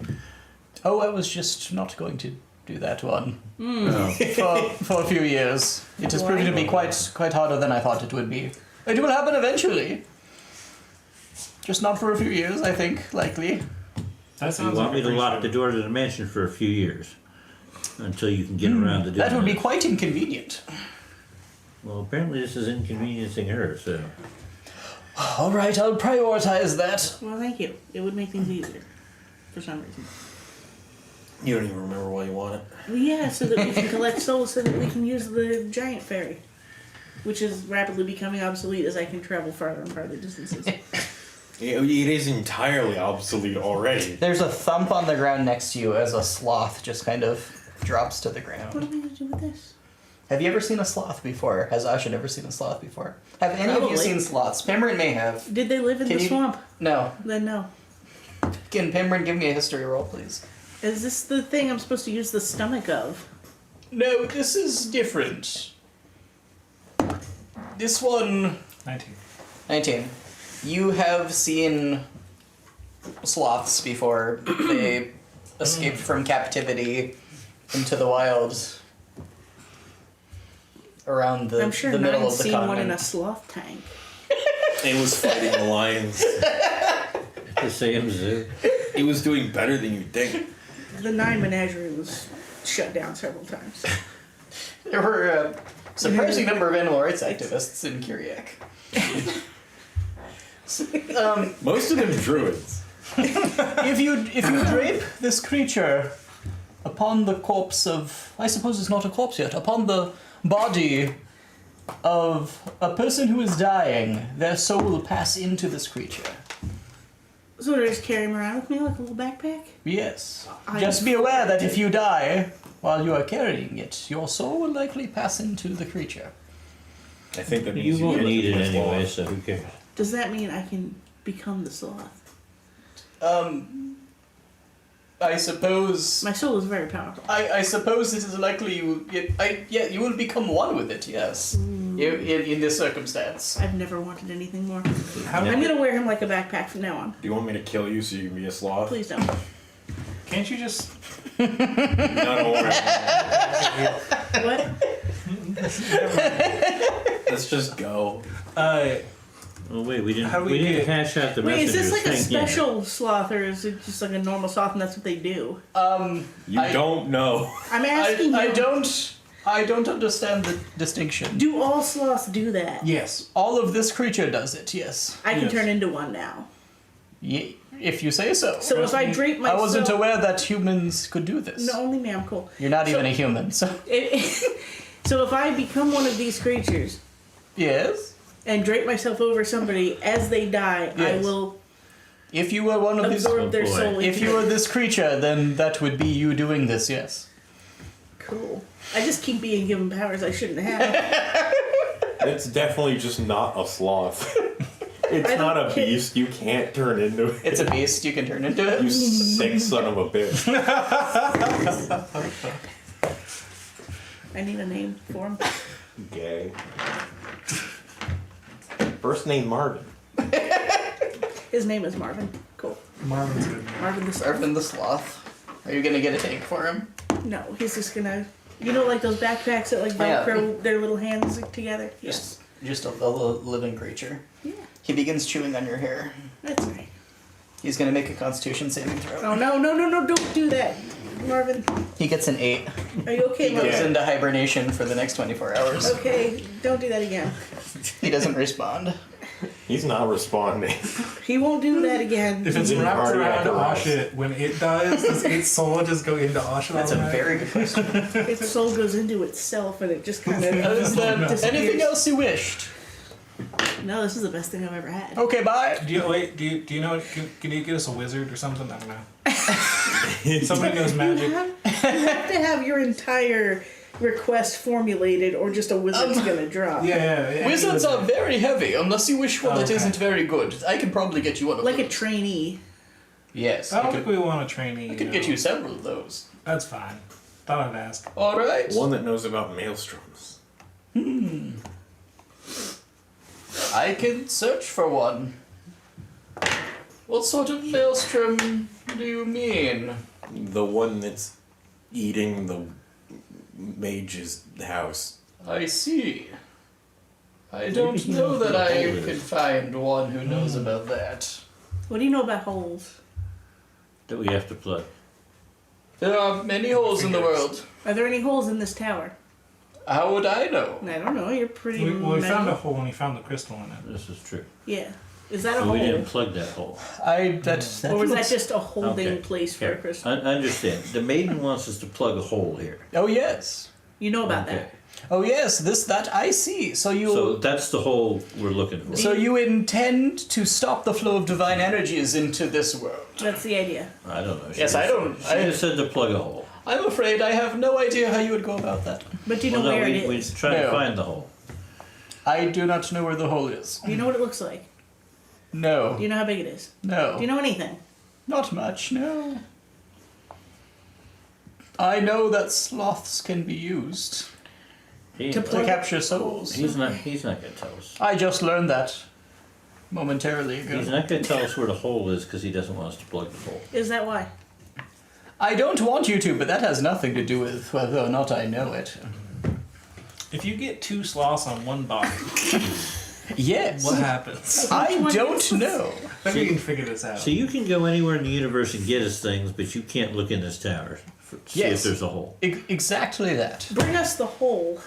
Oh, I was just not going to do that one Oh, for a few years. It has proven to be quite harder than I thought it would be. It will happen eventually. Just not for a few years, I think, likely. That you sounds want like me a to lock the pretty door to the mansion for a few years? Until you can get around to doing That would be it. quite inconvenient. Well, apparently this is inconveniencing her, so. All right, I'll prioritize that. Well, thank you. It would make things easier. For some reason. You don't even remember why you want it. Well, yeah, so that we can collect souls so that we can use the giant ferry. Which is rapidly becoming obsolete as I can travel farther and farther distances. It is entirely obsolete already. There's a thump on the ground next to you as a sloth just kind of drops to the What ground. are we going to do with this? Have you ever seen a sloth before? Has Asha never seen a sloth before? Have any of you Probably. seen sloths? Pimrin may have. Did they live in Can the you- swamp? No. Then no. Can Pimrin give me a history roll, please? Is this the thing I'm supposed to use the stomach of? No, this is different. This one... 19. 19. You have seen sloths before. They escaped from captivity into the wild around I'm sure the middle Nine's of the seen one in a continent. sloth tank. It was fighting the lions. The same zoo. It was doing better than you'd think. The Nine Menagerie was shut down several times. There were a surprising number of animal rights activists in Kiriak. Most of them druids. If you drape this creature upon the corpse of, I suppose it's not a corpse yet, upon the body of a person who is dying, their soul will pass into this creature. So do I just carry him around with me like a little backpack? Yes. I- Just be aware that if you die while you are carrying it, your soul will likely pass into the creature. I think that means You won't get need it the anyway, sloth. so who cares? Does that mean I can become the sloth? I suppose. My soul is very powerful. I suppose it is likely you will become one with it. Yes. In this circumstance. I've never wanted anything more. How I'm did, gonna wear him like a backpack from now on. Do you want me to kill you so you can be a sloth? Please don't. can't you just... No, don't worry. What? Let's just go. Oh wait, we How do didn't. we We didn't get- hash out the Wait, is messenger's this like a thing yet. special sloth or is it just like a normal sloth and that's what they do? You don't know. I'm asking I you. don't understand the distinction. Do all sloths do that? Yes. All of this creature does it, yes. I can Yes. turn into one now. If you say so. So if I drape I myself, wasn't aware that humans could do this. No, only me. I'm cool. You're not even a human, so. So if I become one of these creatures Yes? and drape myself over somebody as they die, I Yes. will If you were one of these. absorb their boy. soul. If into you were me. this creature, then that would be you doing this, yes. Cool. I just keep being given powers I shouldn't have. It's definitely just not a sloth. It's I not don't a care. beast. You can't turn into it. It's a beast, you can turn into it. You sick son of a bitch. I need a name for him. Gay. First name Marvin. His name is Marvin. Cool. Marvin's good. Marvin the Sloth. Marvin the Sloth. Are you gonna get a tank for him? No, he's just gonna. You know, like those backpacks that like Yeah. Velcro their little hands together. Yes. Just a living creature. Yeah. He begins chewing on your hair. That's right. He's gonna make a Constitution saving throw. Oh no! Don't do that, Marvin. He gets an 8. Are you okay, He goes Marvin? into hibernation for the next 24 hours. Okay, don't do that again. He doesn't respond. He's not responding. He won't do that again. If it's in wrapped cardiac around arrest. Oshit, when it dies, does its soul just go into Oshit? That's a automatically? very good question. Its soul goes into itself and it just kind Is of. there no. anything else you wished? No, this is the best thing I've ever had. Okay, bye. Do you know? Can you get us a wizard or something? I don't know. Somebody knows magic. You have to have your entire request formulated, or just a wizard's gonna drop. Yeah. Wizards are very heavy, unless you wish one that Okay. isn't very good. I can probably get you one of Like a those. trainee. Yes, I I don't could, think we want a trainee. I could get you several of those. That's fine. Thought I'd ask. Alright. One that knows about maelstroms. I can search for one. What sort of maelstrom do you mean? The one that's eating the mage's house. I see. I don't he know knows that what a I hole is. could find one who knows about that. What do you know about holes? That we have to plug. There are many holes in the world. Are there any holes in this tower? How would I know? I don't know. You're pretty. We found a metal. hole and we found the crystal in it. This is true. Yeah. Is that a But we hole? didn't plug that hole. That Or was that looks- just a holding Okay. place for a Here, crystal? I understand. The maiden wants us to plug a hole here. Oh yes. You know about Okay. that. Oh yes, that I see. So you So that's the hole we're looking for. So you intend to stop the flow of divine energies into this world? That's the idea. I don't know. She Yes, just- I don't- She I- just said to plug a hole. I'm afraid I have no idea how you would go about that. But do you know Well, no, where we, it we're is? trying No. to find the hole. I do not know where the hole is. Do you know what it looks like? No. Do you know how big it is? No. Do you know anything? Not much, no. I know that sloths can be used He, To to plug- capture souls. he's not going to tell us. I just learned that momentarily ago. He's not going to tell us where the hole is because he doesn't want us to plug the hole. Is that why? I don't want you to, but that has nothing to do with whether or not I know it. If you get 2 sloths on one body, Yes. what happens? I one don't is- know. Maybe you can figure this out. So you can go anywhere in the universe and get us things, but you can't look in this tower to see Yes. if there's a hole. Exactly that. Bring us the hole.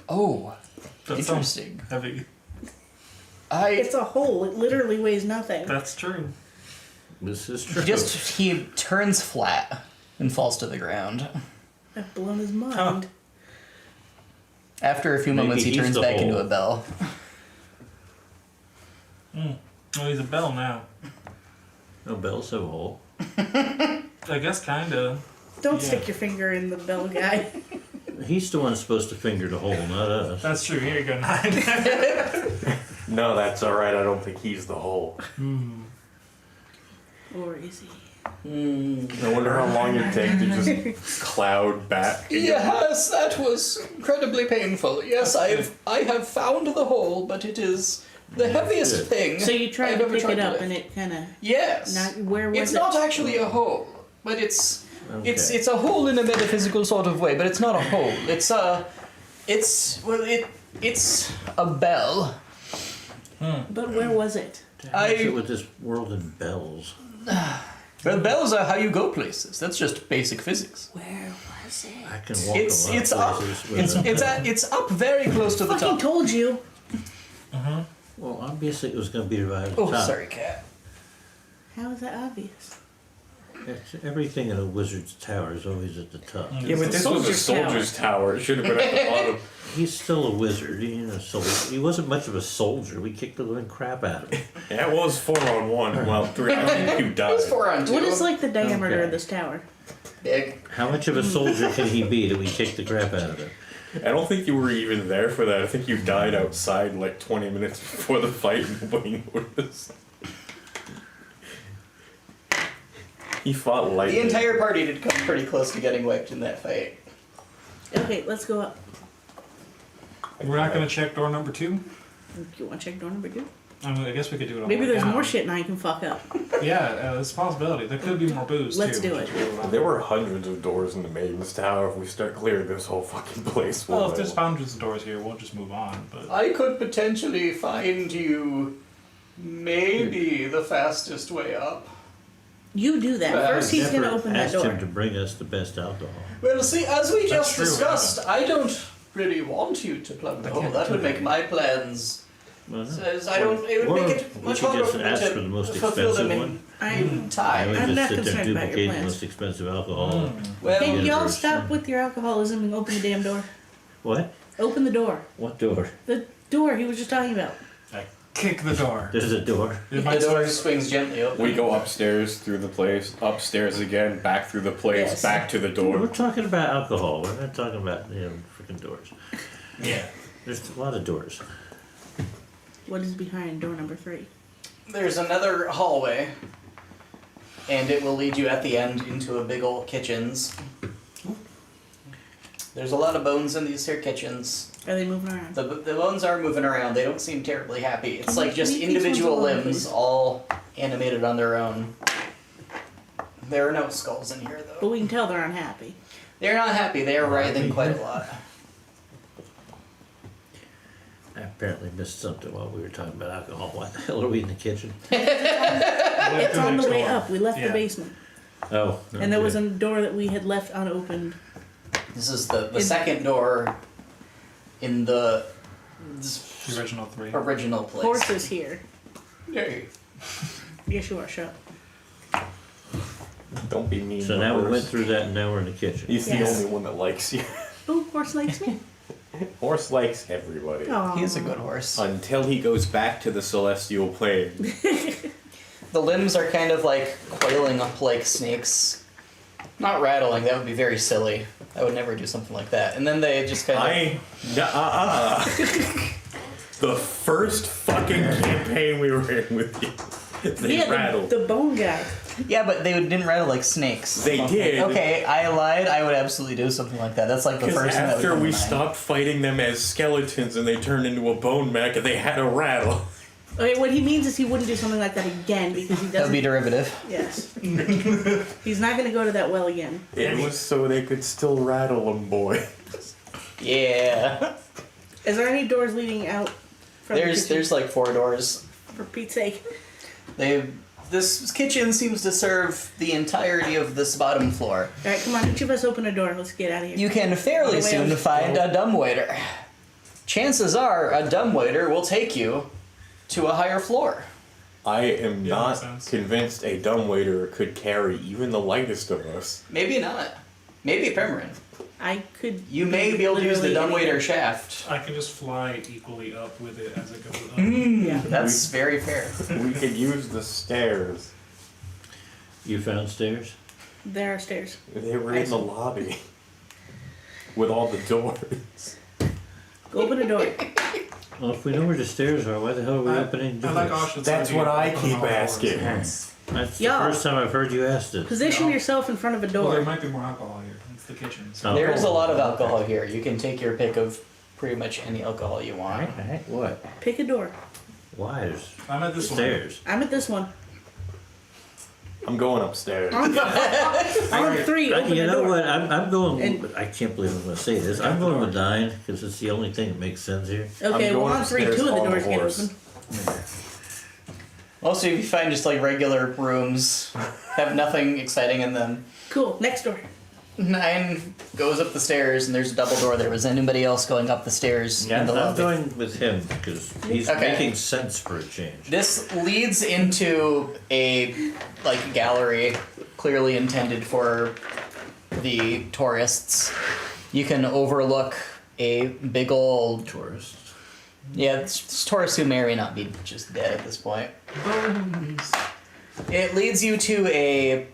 Oh, That sounds interesting. heavy. It's a hole. It literally weighs nothing. That's true. This is true. He turns flat and falls to the ground. I've blown his mind. After a few Maybe moments, he he's turns the back hole. into a bell. Oh, he's a bell now. No bells have a hole. I guess kinda. Don't Yeah. stick your finger in the bell guy. He's the one that's supposed to finger the hole, not us. That's true. Here you go, 9. No, that's alright. I don't think he's the hole. Or is he? I wonder how long it'd take to just cloud back. Yes, that was incredibly painful. Yes, I have found the hole, but it is the heaviest Good. thing. So you tried I've to ever pick tried it to up lift. and it kind of. Yes. Where was It's it? not actually a hole, but it's Okay. it's a hole in a metaphysical sort of way, but it's not a hole. It's a bell. But where was it? What's it with this world in bells? Well, bells are how you go places. That's just basic physics. Where was it? I can walk It's a lot it's of up. places with It's up very close to the Fucking top. told you. Well, obviously it was going to be right at the Oh, top. sorry, cat. How is that obvious? Everything in a wizard's tower is always at the top. Yeah, but this was a soldier's tower. It should have been at the bottom. He's still a wizard. He ain't a soldier. He wasn't much of a soldier. We kicked the living crap out of him. Yeah, it was 4-on-1. Well, 3. I think you died. It's 4 on 2. What is like the diameter Okay. of this tower? Big. How much of a soldier can he be that we kicked the crap out of him? I don't think you were even there for that. I think you died outside like 20 minutes before the fight and nobody noticed. He fought The lightning. entire party did come pretty close to getting wiped in that fight. Okay, let's go up. We're not gonna check door number 2. You want to check door number 2? I mean, I guess we could do it all Maybe the way there's down. more shit and I can fuck up. Yeah, it's a possibility. There could be more booze Let's too. do it. There were hundreds of doors in the Maiden's Tower. If we start clearing this whole fucking place, Well, we'll if there's hundreds of doors here, we'll just move on. But I could potentially find you maybe the fastest way up. You do that. But First, he's gonna open that Asked him door. to bring us the best alcohol. Well, see, as we just true, we discussed, I don't really want you to plug the hole. can't That do would that. make my plans. Well, no. Says I don't. It Or would make it we much could harder just for me ask to for the most fulfill them expensive in I'm. I time. would I'm not just sit there concerned about your duplicate the plans. most expensive alcohol. Well, Can y'all Universe. stop with your alcoholism and open the damn door? What? Open the door. What door? The door he was just talking about. I kick the door. There's a door. It the might door start- swings gently open. We go upstairs through the place, upstairs again, back through the place, Yes. back to the We're door. talking about alcohol. We're not talking about freaking doors. Yeah. There's a lot of doors. What is behind door number 3? There's another hallway, and it will lead you at the end into a big old kitchens. There's a lot of bones in these here kitchens. Are they moving around? The bones are moving around. They don't seem terribly happy. It's Can like we just leave these ones individual alone, limbs, please? all animated on their own. There are no skulls in here, But though. we can tell they're unhappy. They're not happy. They are writhing quite a lot. I apparently missed something while we were talking about alcohol. Why the hell are we in the kitchen? It's on the way up. We left Yeah. the basement. Oh. And there was okay. a door that we had left unopened. This is the In- second door in the The original 3. original place. Horses here. Yay. Yes, you are. Shut up. Don't be mean. So to now we horse. went through that and now we're in the kitchen. He's Yes. the only one that likes you. Oh, horse likes me. Horse likes everybody. Aw. He is a good horse. Until he goes back to the celestial plane. The limbs are kind of like coiling up like snakes. Not rattling, that would be very silly. I would never do something like that. And then they just kind of... The first fucking campaign we were in with you, they Yeah, rattled. the bone guy. Yeah, but they didn't rattle like snakes. They did. Okay, I lied. I would absolutely do something like that. That's like the Because first thing that would after come to we mind. stopped fighting them as skeletons and they turned into a bone mech, they had a rattle. Okay, what he means is he wouldn't do something like that again because he That would be doesn't. derivative. Yes. He's not going to go to that well again. It was so they could still rattle them, boy. Yeah. Is there any doors leading out from the kitchen? There's like 4 doors. For Pete's sake. This kitchen seems to serve the entirety of this bottom floor. Alright, come on, each of us open a door. Let's get out of here. You can fairly On the way soon out. find a dumbwaiter. Chances are a dumbwaiter will take you to a higher floor. I am Yeah, not makes sense. convinced a dumbwaiter could carry even the lightest of us. Maybe not. Maybe Permarin. I could. You may be able to use the literally dumbwaiter anything. shaft. I can just fly equally up with it as it goes up. Yeah. That's very fair. We could use the stairs. You found stairs? There are stairs. They were in the lobby. With all the doors. Go open a door. Well, if we know where the stairs are, why the hell are we opening I doors? like Osh's That's idea what of I opening keep all doors. asking. That's Yeah. the first time I've heard you ask this. Position No. yourself in front of a Well, there door. might be more alcohol here. It's the kitchen. So. Oh. There is a lot of alcohol here. You can take your pick of pretty much any alcohol you want. What? Pick a door. Why? There's I'm at this stairs. I'm at this one. I'm going upstairs. On 3, open You the know door. what? I'm going. And- I can't believe I'm going to say this. I'm going with 9 because it's the only thing that makes sense here. Okay, I'm well going on 3, upstairs 2 of the on the doors get horse. open. Most of you find just like regular rooms, have nothing exciting in them. Cool. Next door. 9 goes up the stairs, and there's a double door there. Was anybody else going up the stairs Yeah, in the I'm lobby? going with him because he's Okay. making sense for a change. This leads into a like gallery, clearly intended for the tourists. You can overlook a big old Tourist. yeah, it's tourists who may or may not be just dead at this point. Bones. It leads you to a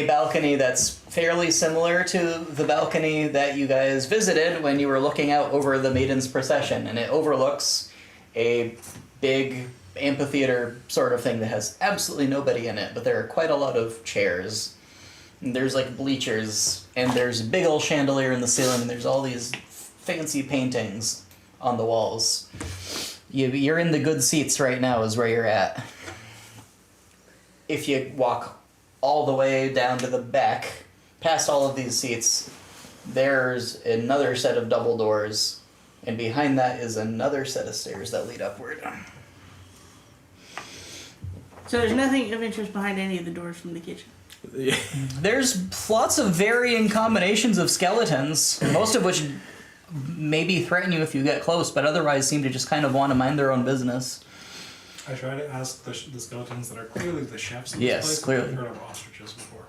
balcony that's fairly similar to the balcony that you guys visited when you were looking out over the Maiden's Procession, and it overlooks a big amphitheater sort of thing that has absolutely nobody in it, but there are quite a lot of chairs. And there's like bleachers, and there's a big old chandelier in the ceiling, and there's all these fancy paintings on the walls. You're in the good seats right now is where you're at. If you walk all the way down to the back, past all of these seats, there's another set of double doors, and behind that is another set of stairs that lead upward. So there's nothing of interest behind any of the doors from the kitchen. There's lots of varying combinations of skeletons, most of which maybe threaten you if you get close, but otherwise seem to just kind of want to mind their own business. I try to ask the skeletons that are clearly the chefs in Yes, this place. clearly. I've heard of ostriches before.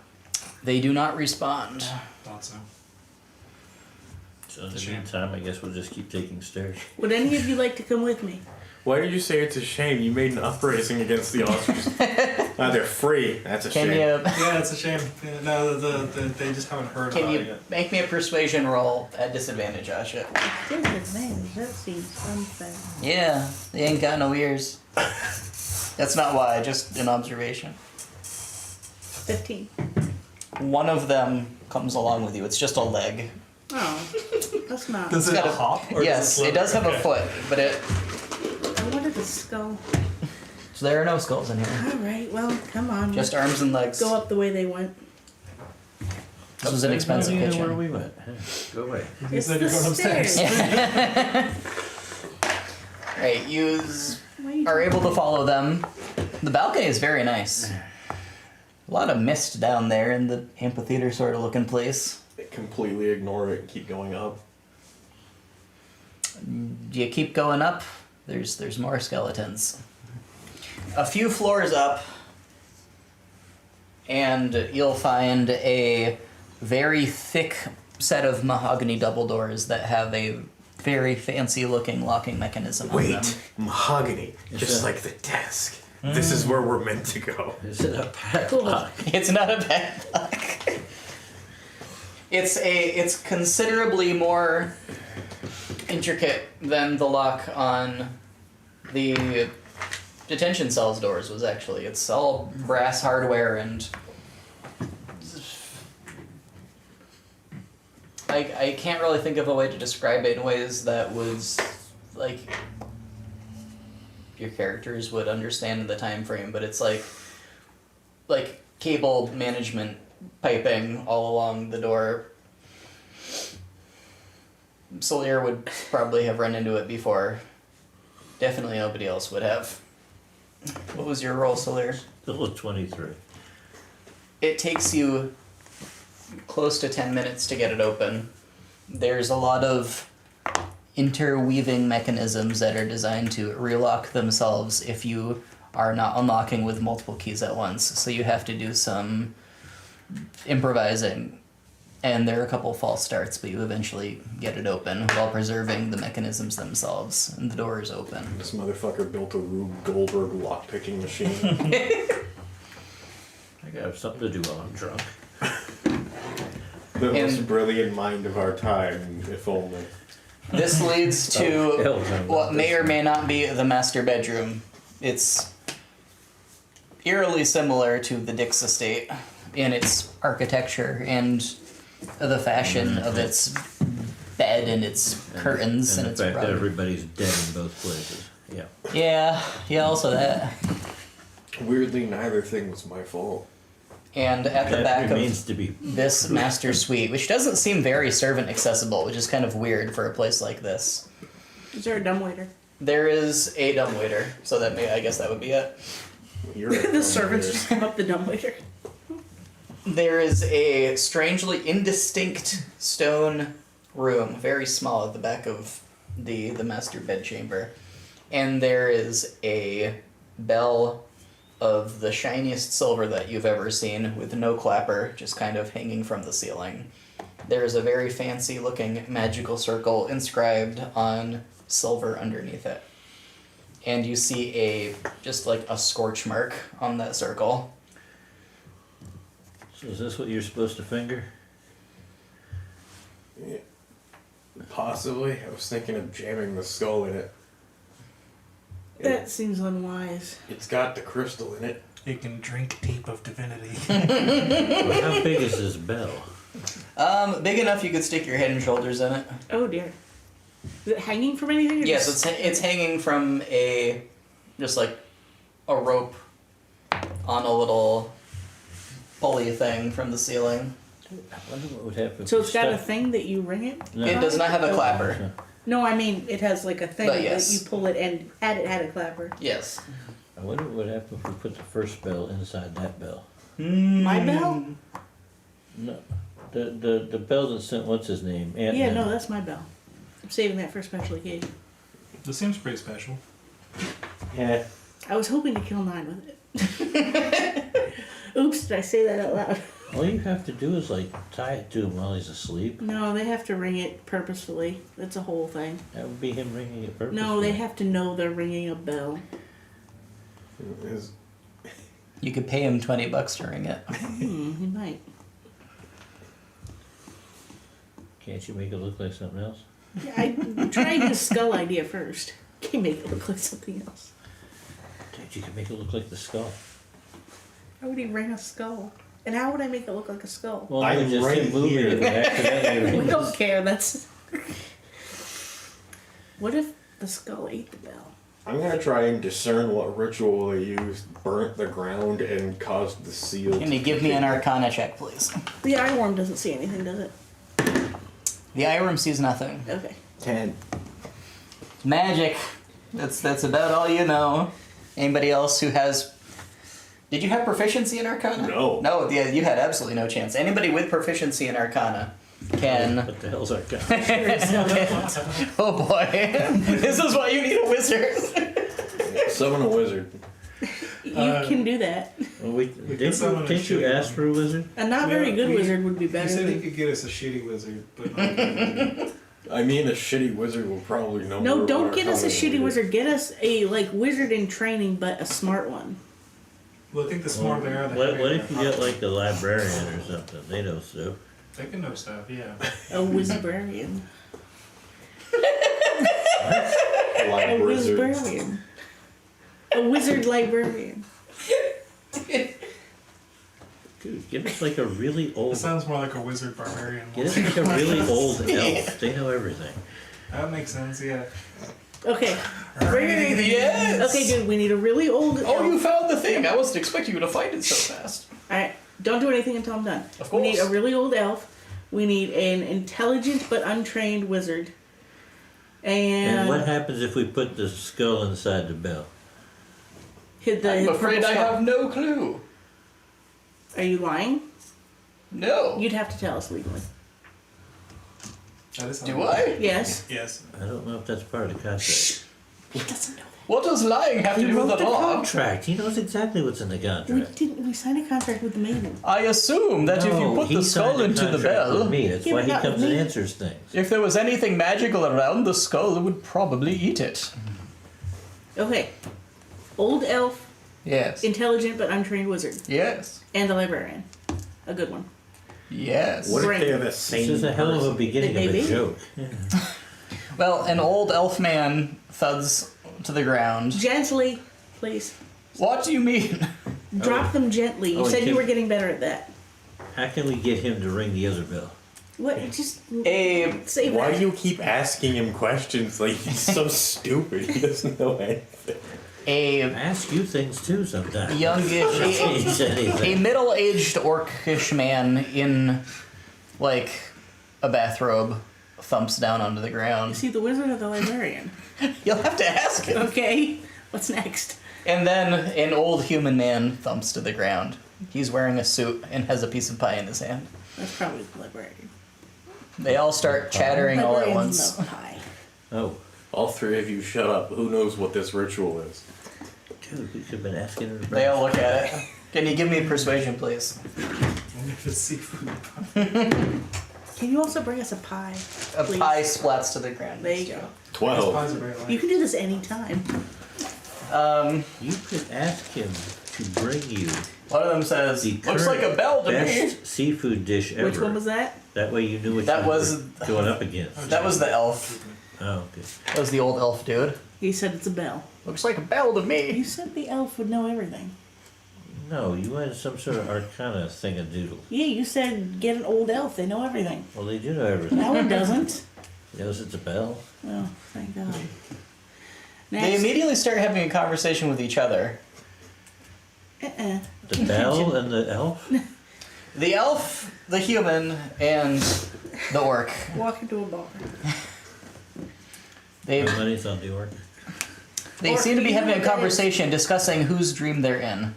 They do not respond. Thought so. So in the Shame. meantime, I guess we'll just keep taking stairs. Would any of you like to come with me? Why did you say it's a shame? You made an uprising against the ostriches. Now they're free. That's a Can shame. you Yeah, it's a shame. Yeah, no, they just haven't heard can about you it yet. make me a persuasion roll at disadvantage, Asha? Disadvantage. That seems unfair. Yeah, they ain't got no ears. That's not why, just an observation. 15. One of them comes along with you. It's just a leg. Oh, that's not. Does it got a- hop? Or Yes, does it does have a okay. foot, but it. I wanted a skull. So there are no skulls in here. All right, well, come on. Just arms and legs. go up the way they went. This was an expensive I don't even know kitchen. where we went. Go away. You It's said the you're going upstairs. stairs. Right, you Why you are able to follow them. The balcony is very nice. A lot of mist down there in the amphitheater sort of looking place. Completely ignore it and keep going up. You keep going up, there's more skeletons. A few floors up, and you'll find a very thick set of mahogany double doors that have a very fancy looking locking mechanism on them. Wait, mahogany, Is just that- like the desk. This is where we're meant to go. Is it a Cool. padlock? It's not a bad luck. It's considerably more intricate than the lock on the detention cells doors was actually. It's all brass hardware and I can't really think of a way to describe it in ways that would like your characters would understand in the time frame, but it's like cable management piping all along the door. Solir would probably have run into it before. Definitely nobody else would have. What was your roll, Solir? Still a 23. It takes you close to 10 minutes to get it open. There's a lot of interweaving mechanisms that are designed to relock themselves if you are not unlocking with multiple keys at once. So you have to do some improvising. And there are a couple false starts, but you eventually get it open while preserving the mechanisms themselves, and the door is open. This motherfucker built a Rube Goldberg lockpicking machine. I gotta have something to do while I'm drunk. The most And- brilliant mind of our time, if only. This leads Oh, to hell no, what not may this or may not be the master bedroom. It's eerily similar to the Dix estate in its architecture and the fashion of its bed and its curtains and and its the fact that rug. everybody's dead in both places. Yeah. Yeah, also that. Weirdly, neither thing was my fault. And at the That back remains of to be. this master suite, which doesn't seem very servant accessible, which is kind of weird for a place like this. Is there a dumbwaiter? There is a dumbwaiter, so I guess that would be it. You're a The servants dumbass. just come up the dumbwaiter. There is a strangely indistinct stone room, very small, at the back of the master bedchamber. And there is a bell of the shiniest silver that you've ever seen, with no clapper, just kind of hanging from the ceiling. There is a very fancy looking magical circle inscribed on silver underneath it. And you see just like a scorch mark on that circle. So is this what you're supposed to finger? Yeah. Possibly. I was thinking of jamming the skull in it. That seems unwise. It's got the crystal in it. You can drink deep of divinity. Well, how big is this bell? Big enough you could stick your head and shoulders in it. Oh dear. Is it hanging from anything? Or Yes, just- it's hanging from just like a rope on a little pulley thing from the ceiling. I wonder what would happen if So we it's got a stuck- thing that you ring it? No. It does not have a clapper. No, I mean it has like a thing But yes. that you pull it and add it had a clapper. Yes. I wonder what would happen if we put the first bell inside that bell. My bell? No, the bell that sent what's his name? Ant-Man. Yeah, no, that's my bell. I'm saving that for a special occasion. This seems pretty special. Yeah. I was hoping to kill 9 with it. Oops, did I say that out loud? All you have to do is like tie it to him while he's asleep. No, they have to ring it purposefully. That's a whole thing. That would be him ringing it purposely. No, they have to know they're ringing a bell. Is- You could pay him $20 to ring it. He might. Can't you make it look like something else? Yeah, I tried his skull idea first. Can make it look like something else. Dude, you can make it look like the skull. How would he ring a skull? And how would I make it look like a skull? Well, I'm just right him moving here. it would accidentally We ring don't it. care. That's. What if the skull ate the bell? I'm gonna try and discern what ritual they used, burnt the ground, and caused the seal. Can you give me an Arcana check, please? The eye worm doesn't see anything, does it? The eye room sees nothing. Okay. 10. Magic. That's about all you know. Anybody else who has... Did you have proficiency in Arcana? No. No, yeah, you had absolutely no chance. Anybody with proficiency in Arcana can... What the hell's our gun? Oh boy. This is why you need a wizard. Summon a wizard. You can do that. Well, can summon a didn't you shitty ask for a wizard? A not very good wizard would be He better. said he Than... could get us a shitty wizard, but not a good one. I mean, a shitty wizard will probably know. No, more don't about get us a Arcana shitty than we wizard. Get us a like wizard in training, but a smart one. Well, I think the smarter they are, the What heavier if you their get heart. like a librarian or something? They know stuff. They can know stuff, yeah. A wizardarian. do. A Like wizards. wizardarian. A wizard librarian. Dude, give us like a really It old. sounds more like a wizard barbarian. Get us like a really old elf. They know everything. That makes sense, yeah. Okay. We're gonna... Yes! Okay, dude, we need a really old. Oh, you found the thing. I wasn't expecting you to find it so fast. Alright, don't do anything until I'm done. Of We need course. a really old elf. We need an intelligent but untrained wizard. And what And happens if we put the skull inside the bell? hit the. I'm afraid purple I skull. have no clue. Are you lying? No. You'd have to tell us legally. That is Do I? Yes. Yes. I don't know if that's part of the contract. He doesn't know What does lying have to He do with wrote the the law? contract. He knows exactly what's in the that. We contract. didn't. We signed a contract with the maiden. I assume that if you No, put he the skull signed a into the contract with bell, me. That's Yeah, why but he not comes with and me. answers things. if there was anything magical around, the skull would probably eat it. Okay. Old elf, Yes. intelligent but untrained wizard, Yes. and a librarian. A good one. Yes. What if Great. they're the This same is a hell of a person? beginning of a Maybe. joke. Well, an old elf man thuds to the ground. Gently, please. What do you mean? Drop them gently. You Oh, said he you can- were getting better at that. How can we get him to ring the other bell? What? Just A say Why that. do you keep asking him questions? Like, he's so stupid. He doesn't know anything. I a ask you things too sometimes. youngish, Change a anything. middle-aged orcish man in like a bathrobe thumps down onto the ground. Is he the wizard or the librarian? You'll have to ask him. Okay. What's next? And then an old human man thumps to the ground. He's wearing a suit and has a piece of pie in his hand. That's probably the librarian. They all start chattering all at Librarians once. love pie. Oh, All three of you shut up. Who knows what this ritual is? dude, we could have been asking her. They all look at it. Can you give me persuasion, please? Only if it's seafood pie. Can you also bring us a pie? A please? pie splats to the ground. There you go. 12. Pies are very light. You can do this anytime. You could ask him to bring you One of them says, the "Looks like a bell to me." best seafood dish ever. Which one was that? That way you knew what That you was- were going up against. That was the elf. Oh, okay. That was the old elf dude. He said it's a bell. Looks like a bell to You me. said the elf would know everything. No, you had some sort of arcana thing-a-doodle. Yeah, you said get an old elf. They know everything. Well, they do know everything. That one doesn't. He knows it's a bell. Oh, thank God. They Next. immediately start having a conversation with each other. Uh-uh. The bell and the elf? The elf, the human, and the orc. Walk into a bar. They My money's on the orc. They Or seem to be you know having a what that conversation discussing whose dream they're in.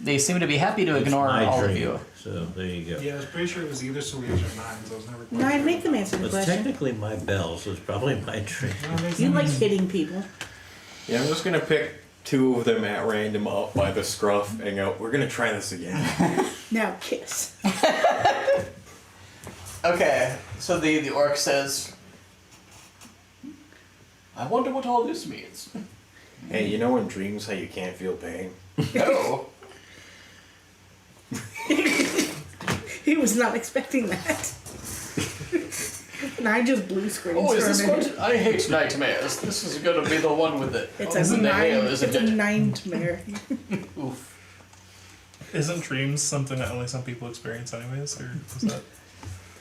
They seem to be happy to ignore It's my all dream. of you. So there you go. Yeah, I was pretty sure it was either Solis or Nines. I was never quite Nine, sure. make them answer the It's question. technically my bell, so it's probably my dream. No, it makes You like sense. hitting people. Yeah, I'm just gonna pick two of them at random up by the scruff and go, we're gonna try this again. Now kiss. Okay, so the orc says, "I wonder what all this means." Hey, you know in dreams how you can't feel pain? No. He was not expecting that. Nine just blue screens Oh, is for a this minute. one? I hate nightmares. This is gonna be the one with it. It's oh, a isn't nine. it? It's Isn't a it? nightmare. Oof. Isn't dreams something that only some people experience anyways, or is that?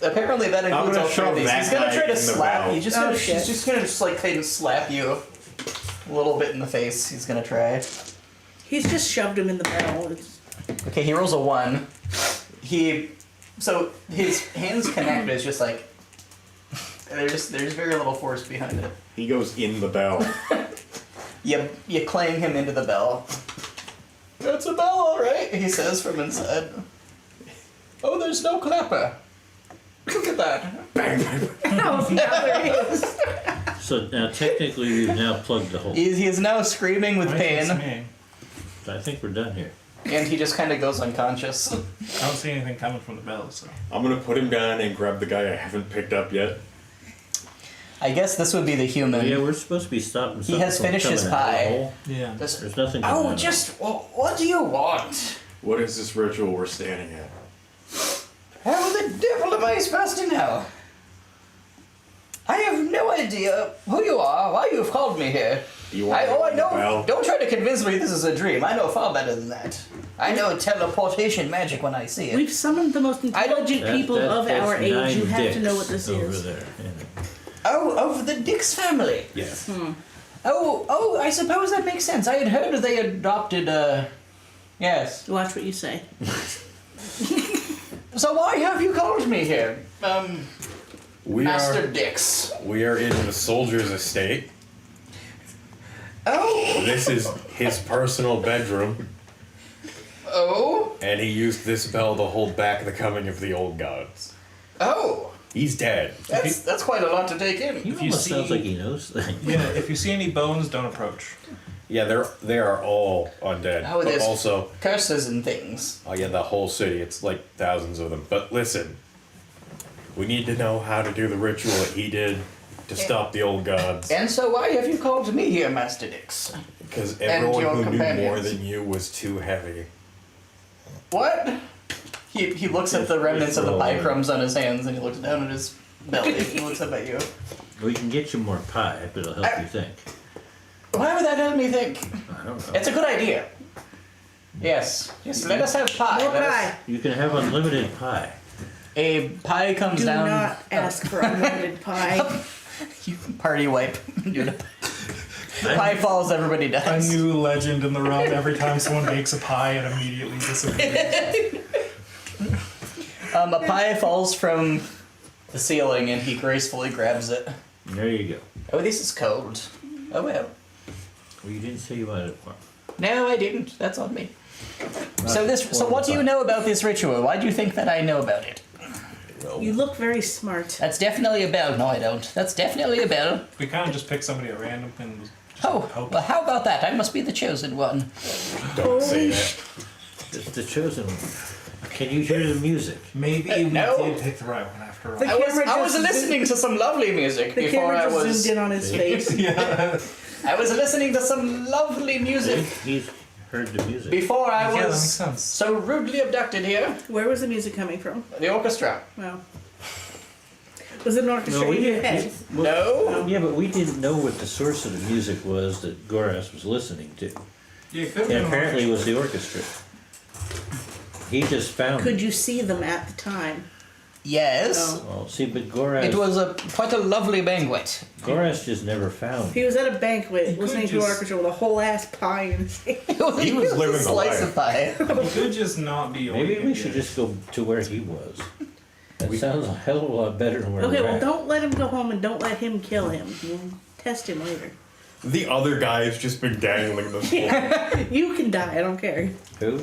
Apparently that includes gonna all three of shove these. that He's gonna guy try to in the slap mouth. you. He's Oh, shit. just gonna like kind of slap you a little bit in the face. He's gonna try. He's just shoved him in the barrel. It's, Okay, he rolls a 1. So his hands connect, but it's just like there's very little force behind it. He goes in the bell. You clang him into the bell. That's a bell, all right, he says from inside. Oh, there's no clapper. Look at that. Bang, bang, bang. oh, now there is. So now technically we've now plugged the hole. He is now screaming with Why is this pain, me? I think we're done here. and he just kind of goes unconscious. I don't see anything coming from the bell, so. I'm gonna put him down and grab the guy I haven't picked up yet. I guess this would be the human. Yeah, we're supposed to be stopping. He has something from finished his coming out of the pie. hole. Yeah. This- There's nothing. coming out oh, of just what do you want? What is this ritual we're standing at? How the devil am I supposed to know? I have no idea who you are, why you've called me here. Do you want I the know. bell? Don't try to convince me this is a dream. I know far better than that. I know teleportation magic when I see it. We've summoned the most I don't- intelligent people That- of that's our age. 9 You have to know dicks what this over is. there. Yeah. Oh, of the Dix family. Yes. Oh, I suppose that makes sense. I had heard they adopted, yes. Watch what you say. So why have you called me here? Master are Dix. we are in the soldier's estate. Oh, This is his personal bedroom, oh, and he used this bell to hold back the coming of the old gods. oh. He's dead. That's quite a lot to take in. He If you almost sounds see- like he knows things. Yeah, if you see any bones, don't approach. Yeah, they are all undead. Oh, but there's- also, Curses and things. oh yeah, the whole city. It's like thousands of them. But listen, we need to know how to do the ritual that he did to stop the old gods. And so why have you called me here, Master Dix? Because and everyone your who knew more companions. than you was too heavy. What? He looks at the remnants of the pie crumbs on his hands and he looks down at his belly. He looks up at you. We can get you more pie if it'll help you think. Why would that help me think? I don't know. It's a good idea. Yes. Yes, let us have pie. More Let us- pie. You can have unlimited pie. A pie comes Do down. not ask for unlimited pie. You party wipe. The pie falls, everybody A dies. new legend in the realm. Every time someone makes a pie, it immediately disappears. A pie falls from the ceiling and he gracefully grabs it. There you go. Oh, this is cold. Oh well. Well, you didn't say you wanted it. No, I didn't. That's on me. So what do you know about this ritual? Why do you think that I know about it? You look very smart. That's definitely a bell. No, I don't. That's definitely a bell. We kind of just picked somebody at random and just Oh, hope. well, how about that? I must be the chosen one. Don't say that. It's the chosen one. Can you hear the music? Maybe we No. did pick the right one after all. The I was camera just listening to some lovely music The before camera I just was. zoomed in on his face. Yeah. I was listening to some lovely music He's heard the music. before I Yeah, that makes was sense. so rudely abducted here. Where was the music coming from? The orchestra. Well, was it an orchestra No, we in your didn't. head? No. Yeah, but we didn't know what the source of the music was that Goras was listening to. Yeah, it could have And been apparently it was the orchestra. He just found Could it. you see them at the time? Yes. No. Well, see, but Goras, It was quite a lovely banquet. Goras just never found He was at a banquet You listening could to an just- orchestra with a whole ass pie in his hand. He was living a the slice life. of pie. You could just not be. Maybe we Oregon should yet. just go to where he was. That sounds a hell of a lot better than where Okay, we're well, at. don't let him go home and don't let him kill him. We'll test him later. The other guy has just been dangling the floor. You can die, I don't care. Who?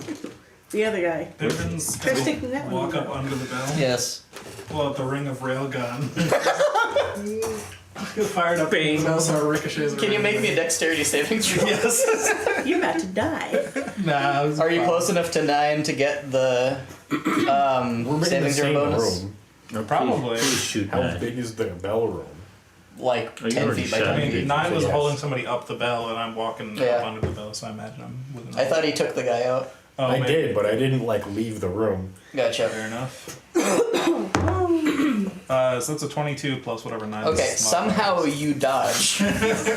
The other guy. Pippins Try sticking that one walk in up under the bell. Yes. Pull out the ring of railgun. Fired up. Bing. Bell so it ricochets. Can you around. make me a dexterity saving throw? Yes. You're about to die. Nah. it was Are you fine. close enough to 9 to get the We're in the saving throw same bonus? room. Probably. Please shoot How nine. big is the bell room? Like Oh, you 10 already feet by shot 10 I feet. mean, 9 was Yes. holding somebody up the bell, and I'm walking Yeah. up under the bell, so I imagine I'm within. I thought he took the guy out. Oh, I maybe. did, but I didn't like leave the room. Gotcha. Fair enough. So that's a 22 plus whatever 9 Okay, is. somehow you dodge. It's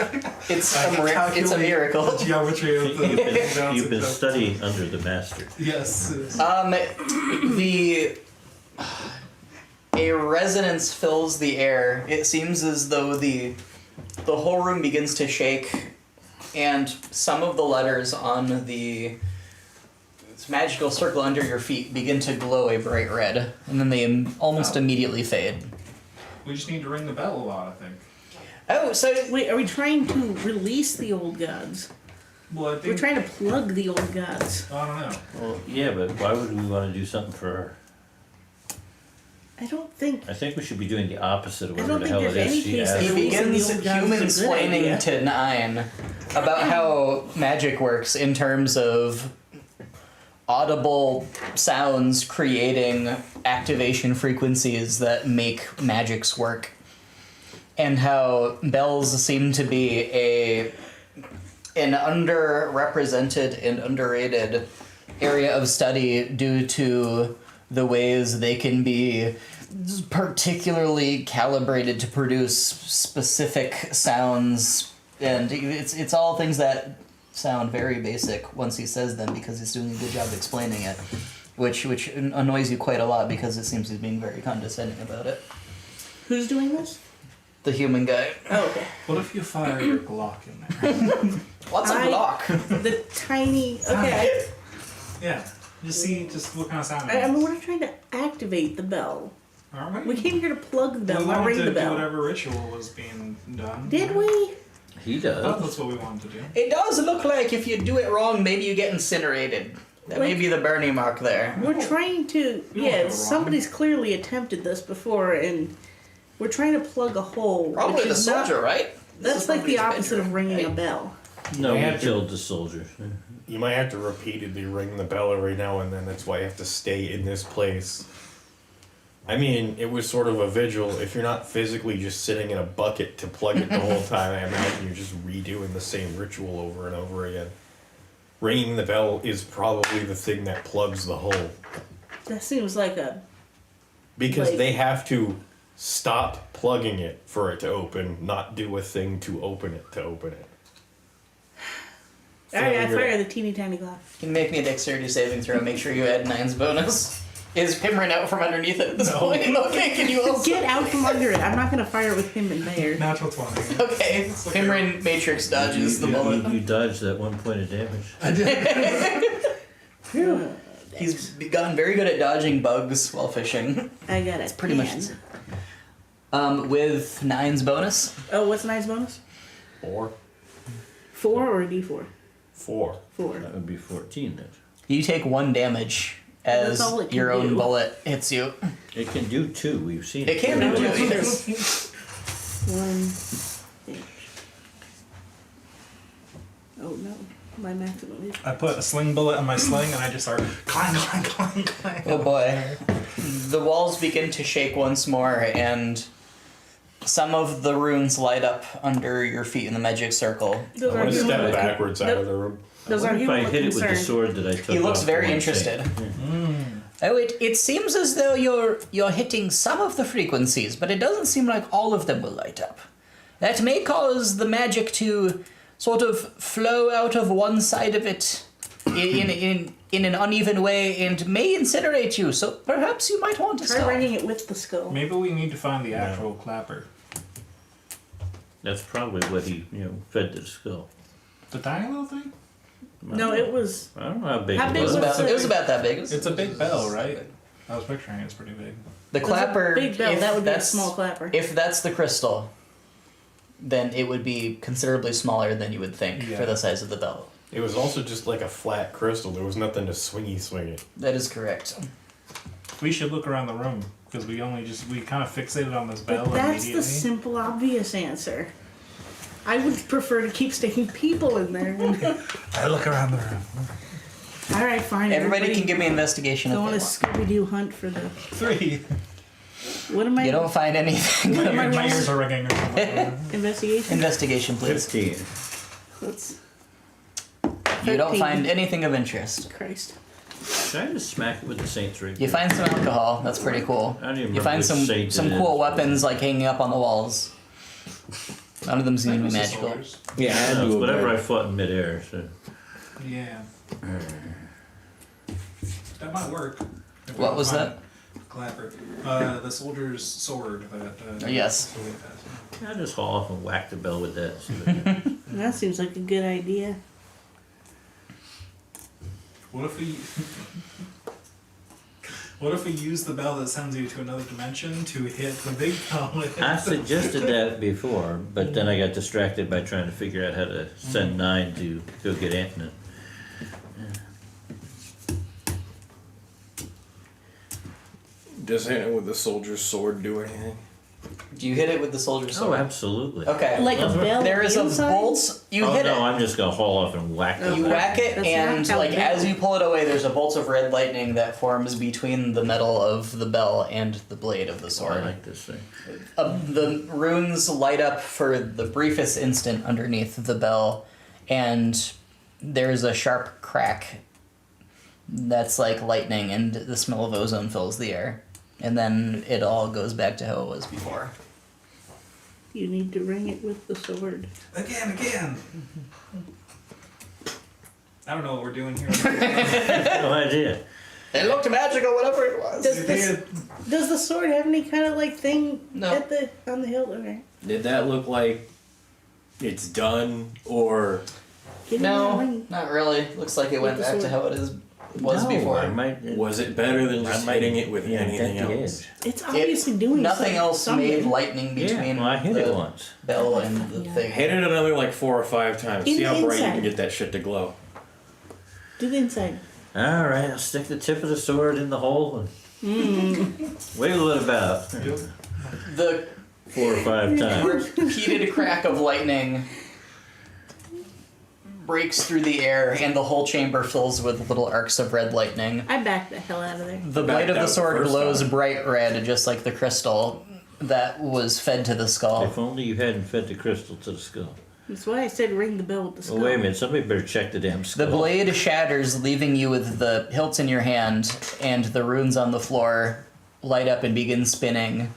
it's a miracle. Geometry of the You've been studying under the master. Yes. yes. A resonance fills the air. It seems as though the whole room begins to shake, and some of the letters on the magical circle under your feet begin to glow a bright red, and then they almost immediately fade. We just need to ring the bell a lot, I think. Oh, so Wait, are we trying to release the old gods? Well, I We're think. trying to plug the old gods. I don't know. Well, yeah, but why would we want to do something for her? I don't think. I think we should be doing the opposite of I whatever don't the hell think it there's any is she case that asked. he Releasing the begins old gods human is a good explaining idea. to 9 about how magic works in terms of audible sounds creating activation frequencies that make magics work, and how bells seem to be an underrepresented and underrated area of study due to the ways they can be particularly calibrated to produce specific sounds, and it's all things that sound very basic once he says them because he's doing a good job explaining it, which annoys you quite a lot because it seems he's being very condescending about it. Who's doing this? The human guy. Oh, okay. What if you fire your Glock in there? What's a I- block? The tiny. Okay. Yeah. Just see just what kind of sound it I mean, makes. we're not trying to activate the bell. Aren't We came here to plug the bell, We not wanted ring to the do bell. whatever ritual was being done. Did we? He I thought does. that's what we wanted to do. It does look like if you do it wrong, maybe you get incinerated. That may Like- be the Bernie mark there. We're trying to. You don't go Yeah, wrong. somebody's clearly attempted this before, and we're trying to plug a hole. Probably which the is not- soldier, right? This That's is like the somebody's opposite of bedroom, ringing a right? bell. No, I we had to- killed the soldier. You might have to repeatedly ring the bell every now and then. That's why you have to stay in this place. I mean, it was sort of a vigil. If you're not physically just sitting in a bucket to plug it the whole time, I imagine you're just redoing the same ritual over and over again. Ringing the bell is probably the thing that plugs the hole. That seems like a. Because Like- they have to stop plugging it for it to open, not do a thing to open it to open it. Alright, I Failure. fire the teeny tiny Glock. Can you make me a dexterity saving throw? Make sure you add 9's bonus. Is Pimrin out from underneath it at this No. point? Okay, can you also... Get out from under it. I'm not gonna fire with him in there. Natural 20. Okay, Pimrin Matrix dodges the bullet. You dodged that 1 point of damage. He's gotten very good at dodging bugs while fishing. I got it. Pretty much. With 9's bonus. Oh, what's nice bonus? 4. 4 or a D4? 4. 4. That would be 14 then. You take 1 damage as That's all it can your own do. bullet hits you. It can do 2. We've seen It can do No, 2, it's yes. 1 damage. Oh no, my maximum is. I put a sling bullet on my sling and I just start clang, clang, clang, clang. Oh boy. The walls begin to shake once more, and some of the runes light up under your feet in the magic circle. Does I our want to human step look- backwards out of the room. Does our What if human I look hit it with the concerned? sword that I took He looks off very the one interested. thing? Oh, it seems as though you're hitting some of the frequencies, but it doesn't seem like all of them will light up. That may cause the magic to sort of flow out of one side of it in an uneven way and may incinerate you. So perhaps you might want to Try stop. writing it with the skull. Maybe we need to find the actual clapper. That's probably what he, fed to the skull. The tiny little thing? No, it was. I don't know how big How it big was. was It was about that big. It's a big bell, right? I was picturing it's pretty big. The There's a clapper. big bell. if That would be a that's- small clapper. If that's the crystal, then it would be considerably smaller than you would think Yeah. for the size of the bell. It was also just like a flat crystal. There was nothing to swing it. That is correct. We should look around the room because we kind of fixated on this bell But that's immediately. the simple, obvious answer. I would prefer to keep sticking people in there. I look around the room. All right, fine. Everybody can give me investigation if go they on a want. Scooby-Doo hunt for the. 3. What am I? You don't find anything. What am I My ears rolling? are ringing. Investigation. Investigation, please. 15. Let's. You don't 13. find anything of interest. Christ. Should I just smack it with the Saints ring? You find some alcohol. That's pretty cool. I don't even You remember find which some saint some it cool is. weapons like hanging up on the walls. None of them seem to be magical. Yeah, Yeah, it's whatever I fought in midair. So. Yeah. That might work. if we What don't was find that? Clapper. The soldier's sword that. Yes. so we passed. I'll just haul off and whack the bell with that. See what happens. That seems like a good idea. What if we? What if we use the bell that sends you to another dimension to hit the big bell with? I suggested that before, but then I got distracted by trying to figure out how to send 9 to go get Antonin. Does hitting it with the soldier's sword do anything? Do you hit it with the soldier's Oh, sword? absolutely. Okay. Like a bell. There is a inside? bolt. You Oh hit no, it. I'm just gonna haul off and whack it. You whack it, That's and not how like bell- as you pull it away, there's a bolt of red lightning that forms between the metal of the bell and the blade of the Oh, I sword. like this thing. The runes light up for the briefest instant underneath the bell, and there's a sharp crack that's like lightning, and the smell of ozone fills the air. And then it all goes back to how it was before. You need to ring it with the sword. Again. I don't know what we're doing here. No idea. It looked magical, whatever it was. Does the sword have any kind of like thing No. at the on the hilt? Okay. Did that look like it's done or Give me that No, ring. not really. Looks like it went the back to sword. how it was No, before. I might, was it better than just I might- hitting it with yeah, anything dent the else? edge. It's obviously doing Nothing else something. made lightning Yeah, between well, I hit the it once. bell and the Yeah. thing. Hit it another like 4 or 5 times. In See how the bright you inside. can get that shit to glow. Do the inside. All right, I'll stick the tip of the sword in the hole and wiggle it about The 4 or 5 times. repeated crack of lightning breaks through the air, and the whole chamber fills with little arcs of red lightning. I backed the hell out of there. The blade of the out sword first glows time. bright red, just like the crystal that was fed to the skull. If only you hadn't fed the crystal to the skull. That's why I said ring the bell with the skull. Well, wait a minute, somebody better check the damn skull. The blade shatters, leaving you with the hilt in your hand, and the runes on the floor light up and begin spinning.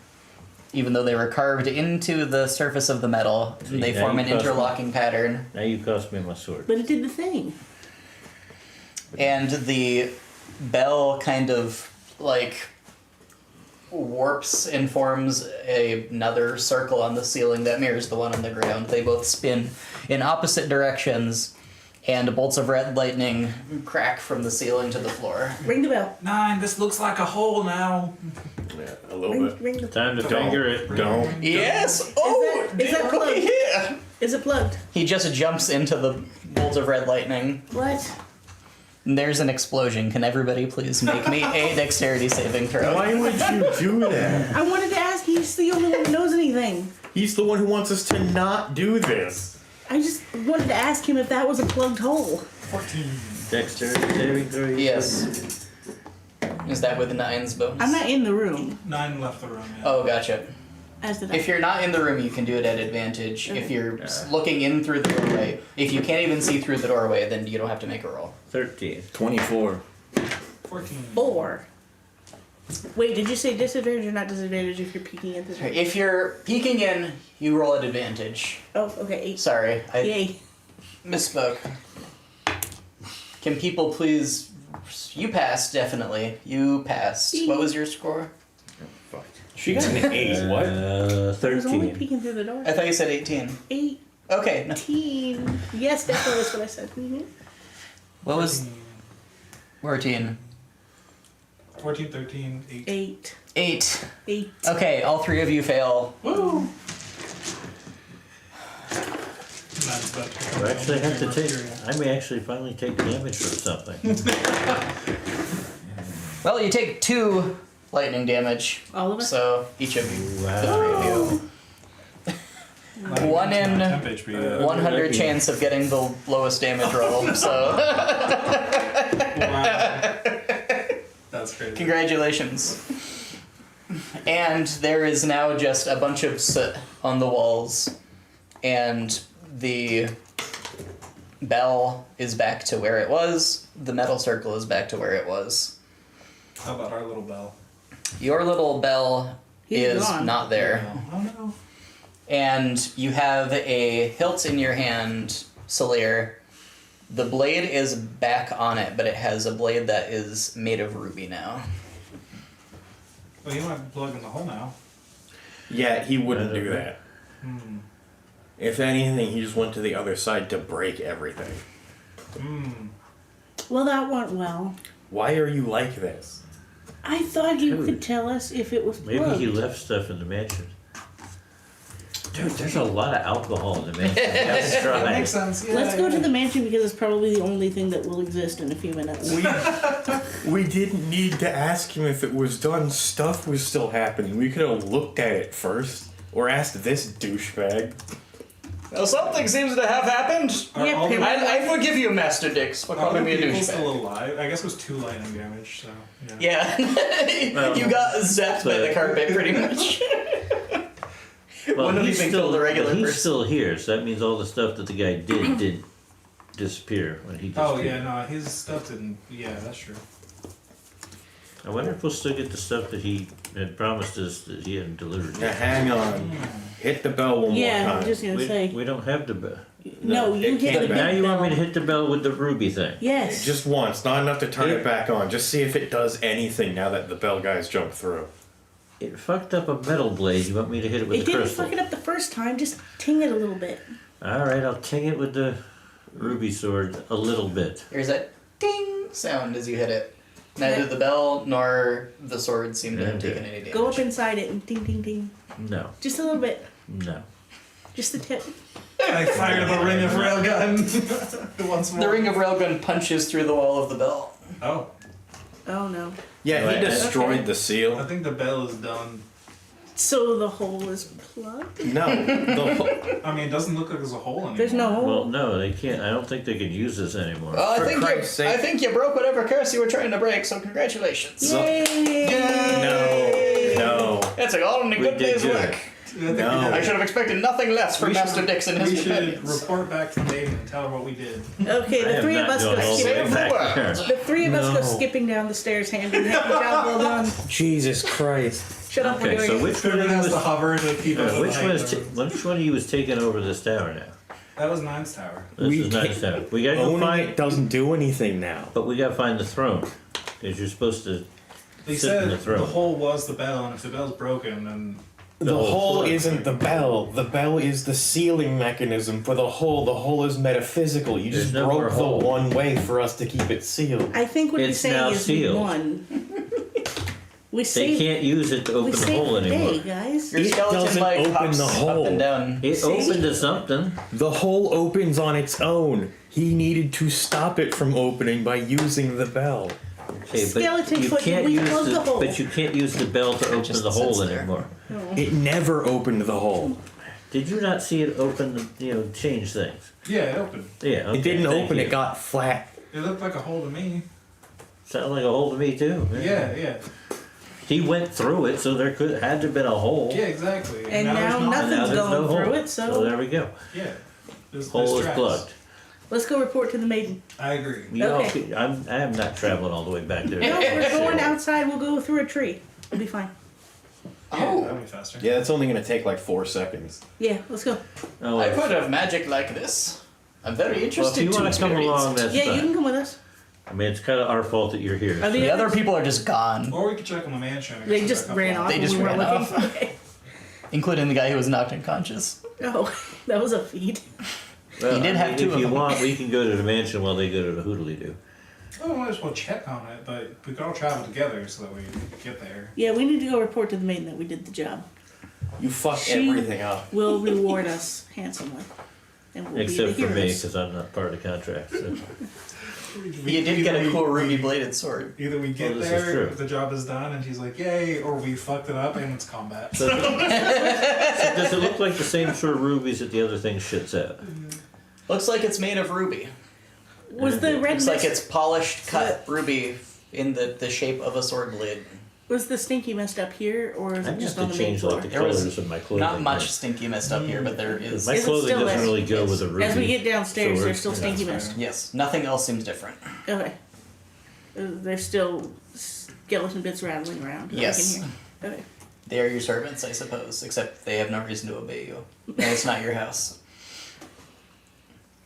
Even though they were carved into the surface of the metal, See, they now form you an cost me- interlocking pattern. Now you cost me my sword. But it did the thing. And the bell kind of like warps and forms another circle on the ceiling that mirrors the one on the ground. They both spin in opposite directions, and bolts of red lightning crack from the ceiling to the floor. Ring the bell. 9, this looks like a hole now. Yeah, a little bit. Ring the Time to Don't. finger it. Don't. Yes! Oh, is that dear, plugged? looky here! Is it plugged? He just jumps into the bolt of red lightning. What? And there's an explosion. Can everybody please make me a dexterity saving throw? Why would you do that? I wanted to ask. He's the only one who knows anything. He's the one who wants us to not do this. I just wanted to ask him if that was a plugged hole. 14. Dexterity saving throw. you Yes. Is that with the 9's bonus? I'm not in the room. 9 left the room, yeah. Oh, gotcha. As did If you're not in the room, you can do it at advantage. If you're looking in through the doorway, if you can't even see through the doorway, then you don't have to make a roll. 13. 24. 14. 4. Wait, did you say disadvantage or not disadvantage if you're peeking at the door? If you're peeking in, you roll at advantage. Oh, okay. 8. Sorry, I Yay. misspoke. Can people please... You passed, definitely. You passed. What was your score? She got an 8. What? I was only 13. peeking through the door. I thought you said 18. 18. Okay. No. Yes, definitely that's what I said. Mm-hmm. What was... 14. 14, 13, 8. 8. 8. 8. Okay, all three of you fail. Woo! That's better. I actually have to take. I may actually finally take damage from something. Well, you take 2 lightning damage. All of us? So, each of you. The Wow. 3 of you. 1 in Temp HP, 100 chance of getting the lowest damage roll, so Wow. That's crazy. congratulations. And there is now just a bunch of soot on the walls, and the bell is back to where it was, the metal circle is back to where it was. How about our little bell? Your little bell He's is gone. not there. Oh no. And you have a hilt in your hand, Salir. The blade is back on it, but it has a blade that is made of ruby now. Well, you might plug in the hole now. Yeah, he wouldn't do that. Hmm. If anything, he just went to the other side to break everything. Hmm. Well, that went well. Why are you like this? I thought you Dude. could tell us if it was Maybe plugged. he left stuff in the mansion. Dude, there's a lot of alcohol in the mansion. That's That right. makes sense. Yeah, Let's go to the mansion because it's probably the only thing that will exist in a few minutes. We didn't need to ask him if it was done. Stuff was still happening. We could have looked at it first. Or asked this douchebag. Well, something seems to have happened. Are Yeah, all the- Pim- I forgive you, Master Dix, for are all calling the me a people still douchebag. alive? I guess it was 2 lightning damage, so yeah. Yeah, you got zapped by the carpet pretty much. Well, Wouldn't have he's even still, killed a regular he's person. still here, so that means all the stuff that the guy did disappear when he disappeared. Oh yeah, no, his stuff didn't. Yeah, that's true. I wonder if we'll still get the stuff that he had promised us that he hadn't delivered Now yet. hang on. Hit the bell one Yeah, more I'm time. just gonna say. We don't have the bell. No, you it hit can't the be. Now big you want me to bell. hit the bell with the ruby thing. Yes. Just once, not enough to turn Yeah. it back on. Just see if it does anything now that the bell guys jumped through. It fucked up a metal blade. You want me to hit it with It the didn't crystal? fuck it up the first time. Just ting it a little bit. Alright, I'll ting it with the ruby sword a little bit. There's a ding sound as you hit it. Neither the bell nor the sword seem to have Okay. taken any damage. Go up inside it and ding, ding, ding. No. Just a little bit. No. Just the tip. I fired the ring of railgun once more. The ring of railgun punches through the wall of the bell. Oh, Oh no. Yeah, Right. he destroyed Okay. the I seal. think the bell is done. So the hole is plugged? No, the I mean, it doesn't look like there's a hole anymore. There's no hole. Well, no, they can't. I don't think they can use this anymore. Well, For Christ's sake. I think you broke whatever curse you were trying to break, so congratulations. Yay! no. That's all in a We good did day's good. work. No. I should have expected nothing less from We Master should- Dix and his We should companions. report back to Maiden and tell her what we did. Okay, I the am three of not us going go all the way Save skipping. the back world. there. The three of us go No. skipping down the stairs hand in hand. Job well done. Jesus Christ. Shut up, we're Okay, doing so it. which one Everyone of you has to was, hover to keep up with which the one height is of which one of you was taking over this tower now? That was Nine's tower. This We is not can't- tower. We gotta go Owning find, it doesn't do anything now. but we gotta find the throne because you're supposed to. They Sit in said the the, throne. hole was the bell, and if the bell's broken, then The whole hole plug. isn't the bell. The bell is the sealing mechanism for the hole. The hole is metaphysical. You just There's no more broke the hole. one way for us to keep it sealed. I think what he's It's now saying is sealed. we won. We They saved. can't use it to We open the saved hole the day, anymore. guys. Your It skeleton doesn't like open hops the up hole. and down. It See? opened to something. The hole opens on its own. He needed to stop it from opening by using the bell. Okay, Skeleton you foot, can't we use plugged the hole. But you can't use the bell to open just the hole sits there. anymore. It never opened the hole. Did you not see it open? Change things. Yeah, it opened. Yeah. Okay, It didn't thank open. you. It got flat. It looked like a hole to me. Sounded like a hole to me too. Yeah. He went through it, so there had to have been a hole. Yeah, exactly. And now there's not. And now nothing's there's going no hole. through it, so- there we go. Yeah. There's Hole is tracks. plugged. Let's go report to the maiden. I agree. You all Okay. keep- I am not traveling all the way back there. No, we're going outside. We'll go through a tree. We'll be fine. Yeah, that'd be faster. Yeah, it's only gonna take like 4 seconds. Yeah, let's go. Oh, I've heard of magic like this. I'm very well, if interested you to want to come experience along, it. that's Yeah, you fine. can come with us. I mean, it's kind of our fault that you're here. Are so- the The other people are just gone, Or we could check on the mansion. and They get just back up ran on. off. They when just we weren't ran looking. off. including the guy who was knocked unconscious. Oh, that was a feat. Well, You did I have mean, two If of you them. want, we can go to the mansion while they go to the Hoodly-Doo. Oh, we might as well check on it, but we could all travel together so that we get there. Yeah, we need to go report to the maiden that we did the job. You fucked She- everything up. Will reward us handsomely. And we'll Except be for the me, heroes. because I'm not part of the contract. So. You did get a cool ruby bladed sword. Either we get this is there, true. the job is done, and she's like, yay, or we fucked it up and it's combat. So does it look like the same sort of rubies that the other thing shits out? Looks like it's made of ruby. Was the red Looks like mist, it's polished cut ruby in the shape of a sword blade. was the stinky messed up here, or is I it just have on to the main change floor? like the There was colors of my clothing. Not much stinky messed up here, but there is. My Is it clothing still doesn't wet? really go with a ruby. As we get downstairs, sword. there's still stinky that's mist. Yes, nothing else seems different. Okay. There's still skeleton bits rattling around. that I Yes. can hear. Okay. They are your servants, I suppose, except they have no reason to obey you. And it's not your house.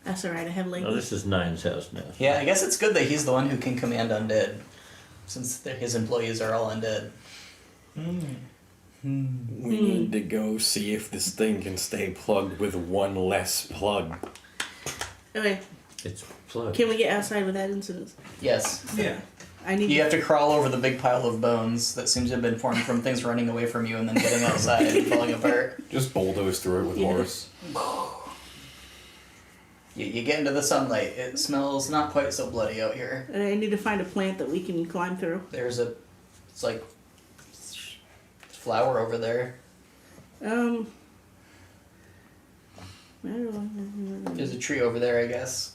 That's alright, I have legs. Oh, this is Nine's house now. Yeah, I guess it's good that he's the one who can command undead, since his employees are all undead. We need to go see if this thing can stay plugged with one less plug. Okay, It's plugged. can we get outside without incidents? Yes. Yeah. I need You have to crawl over the big pile of bones that seems to have been formed from things running away from you and then getting outside and falling apart. Just bulldoze through it with Yeah. horse. You get into the sunlight. It smells not quite so bloody out here. I need to find a plant that we can climb through. It's like flower over there. There's a tree over there, I guess.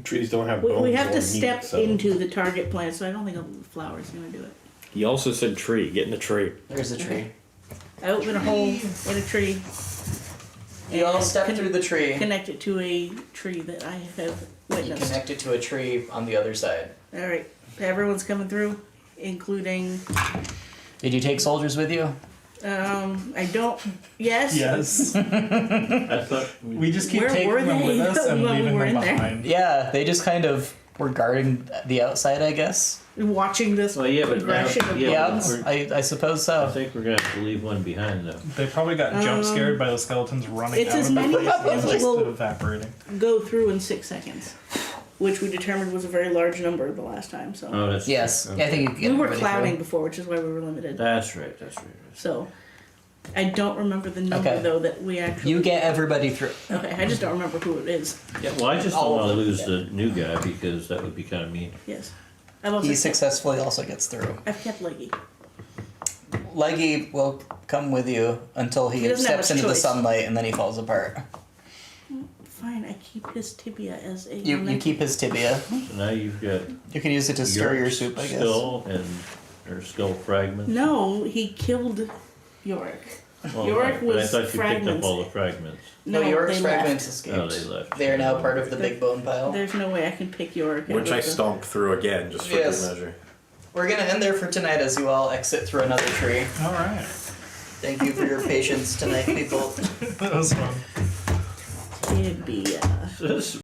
Trees don't have bones. We have or to meat, step so- into the target plant, so I don't think a flower is going to do it. He also said tree. Get in the tree. There's a tree. I open a hole in a tree. You all and step through the tree. Connect it to a tree that I have You witnessed. connect it to a tree on the other side. Alright, everyone's coming through, including. Did you take soldiers with you? I don't. Yes? Yes. I thought We just keep Where taking were them they with us and when we leaving were them in there? behind. Yeah, they just kind of were guarding the outside, I guess. Watching this Well, yeah, but now, progression of yeah, bones. but we're- I suppose I so. think we're gonna have to leave one behind though. They probably got jump scared by the skeletons running It's out as of the many place and as just will- evaporating. Go through in 6 seconds, which we determined was a very large number the last time. So Oh, that's Yes, true. I think you can get we were everybody clouding through. before, which is why we were limited. That's right. That's right. So I don't remember the number Okay. though that we actually. You get everybody through. Okay, I just don't remember who it is. Yeah, well, I just don't All of want to them, lose yeah. the new guy because that would be kind of mean. Yes, I've also He successfully also gets through. I've kept Leggy. Leggy will come with you until he, He doesn't have steps much into the choice. sunlight and then he falls apart. Fine, I keep his tibia as a. You keep his tibia. So now you've got You can use it to stir your soup, I guess. skull and or skull fragments. No, he killed Yorick. Well, Yorick but I was thought you picked fragments. up all the fragments. No, No, York's they fragments left. escaped. Oh, they left. They are now part of the big bone pile. There's no way I can pick Yorick. out Which of I the- stomped through again, just for Yes. good measure. We're gonna end there for tonight as you all exit through another tree. Alright. Thank you for your patience tonight, people. That was fun. Tibia. This